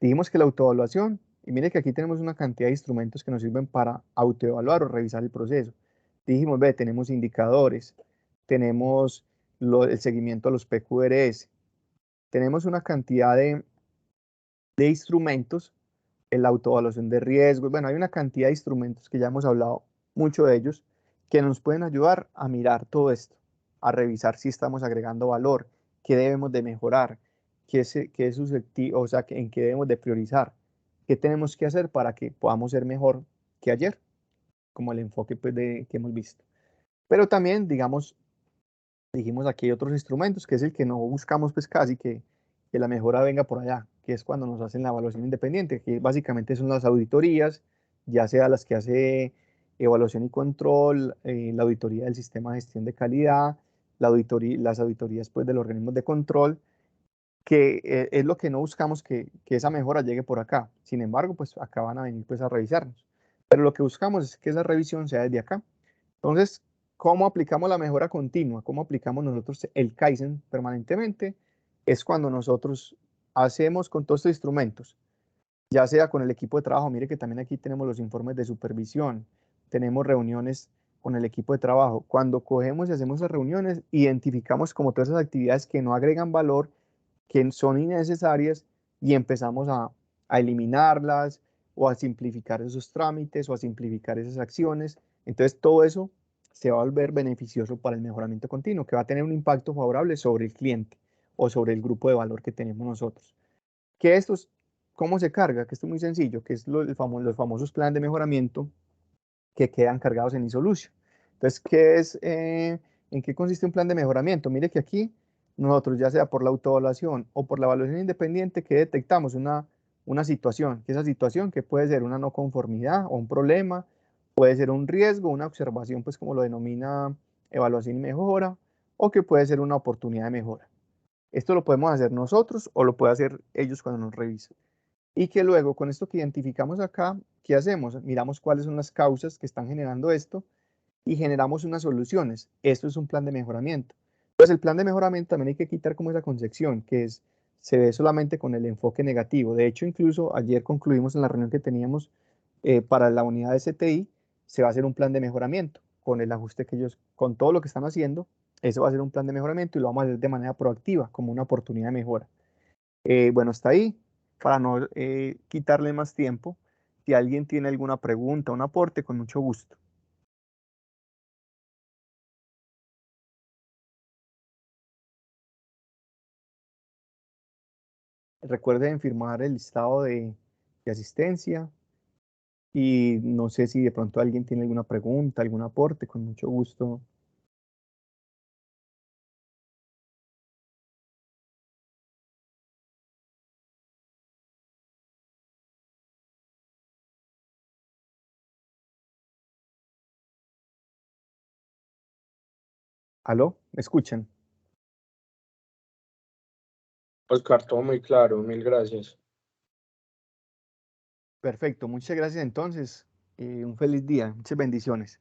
Dijimos que la autoevaluación, y mire que aquí tenemos una cantidad de instrumentos que nos sirven para autoevaluar o revisar el proceso. Dijimos, ve, tenemos indicadores, tenemos el seguimiento a los PQRS, tenemos una cantidad de instrumentos la autoevaluación de riesgos. Bueno, hay una cantidad de instrumentos que ya hemos hablado mucho de ellos que nos pueden ayudar a mirar todo esto, a revisar si estamos agregando valor, qué debemos de mejorar, qué es susceptible, o sea, en qué debemos de priorizar, qué tenemos que hacer para que podamos ser mejor que ayer, como el enfoque pues, que hemos visto. Pero también, digamos, dijimos aquí hay otros instrumentos, que es el que no buscamos pues casi que la mejora venga por allá, que es cuando nos hacen la evaluación independiente, que básicamente son las auditorías, ya sea las que hace evaluación y control, la auditoría del sistema de gestión de calidad, las auditorías pues de los organismos de control, que es lo que no buscamos que esa mejora llegue por acá. Sin embargo, pues acá van a venir pues a revisarnos. Pero lo que buscamos es que esa revisión sea desde acá. Entonces, ¿cómo aplicamos la mejora continua? ¿Cómo aplicamos nosotros el Kaizen permanentemente? Es cuando nosotros hacemos con todos estos instrumentos, ya sea con el equipo de trabajo, mire que también aquí tenemos los informes de supervisión, tenemos reuniones con el equipo de trabajo. Cuando cogemos y hacemos esas reuniones, identificamos como todas esas actividades que no agregan valor, que son innecesarias y empezamos a eliminarlas o a simplificar esos trámites o a simplificar esas acciones. Entonces todo eso se va a volver beneficioso para el mejoramiento continuo, que va a tener un impacto favorable sobre el cliente o sobre el grupo de valor que tenemos nosotros. Que estos, ¿cómo se carga? Que esto es muy sencillo, que es los famosos planes de mejoramiento que quedan cargados en iSolution. Entonces, ¿en qué consiste un plan de mejoramiento? Mire que aquí nosotros, ya sea por la autoevaluación o por la evaluación independiente, que detectamos una situación, que esa situación que puede ser una no conformidad o un problema, puede ser un riesgo, una observación, pues como lo denomina evaluación y mejora, o que puede ser una oportunidad de mejora. Esto lo podemos hacer nosotros o lo puede hacer ellos cuando nos revisan. Y que luego, con esto que identificamos acá, ¿qué hacemos? Miramos cuáles son las causas que están generando esto y generamos unas soluciones. Esto es un plan de mejoramiento. Entonces, el plan de mejoramiento también hay que quitar como esa concepción, se ve solamente con el enfoque negativo. De hecho, incluso ayer concluimos en la reunión que teníamos para la unidad de CTI, se va a hacer un plan de mejoramiento con el ajuste que ellos, con todo lo que están haciendo, eso va a ser un plan de mejoramiento y lo vamos a hacer de manera proactiva, como una oportunidad de mejora. Bueno, hasta ahí, para no quitarle más tiempo. Si alguien tiene alguna pregunta, un aporte, con mucho gusto. Recuerden firmar el listado de asistencia y no sé si de pronto alguien tiene alguna pregunta, algún aporte, con mucho gusto. ¿Aló? ¿Me escuchan? Oscar, todo muy claro, mil gracias. Perfecto, muchas gracias entonces. Un feliz día, muchas bendiciones.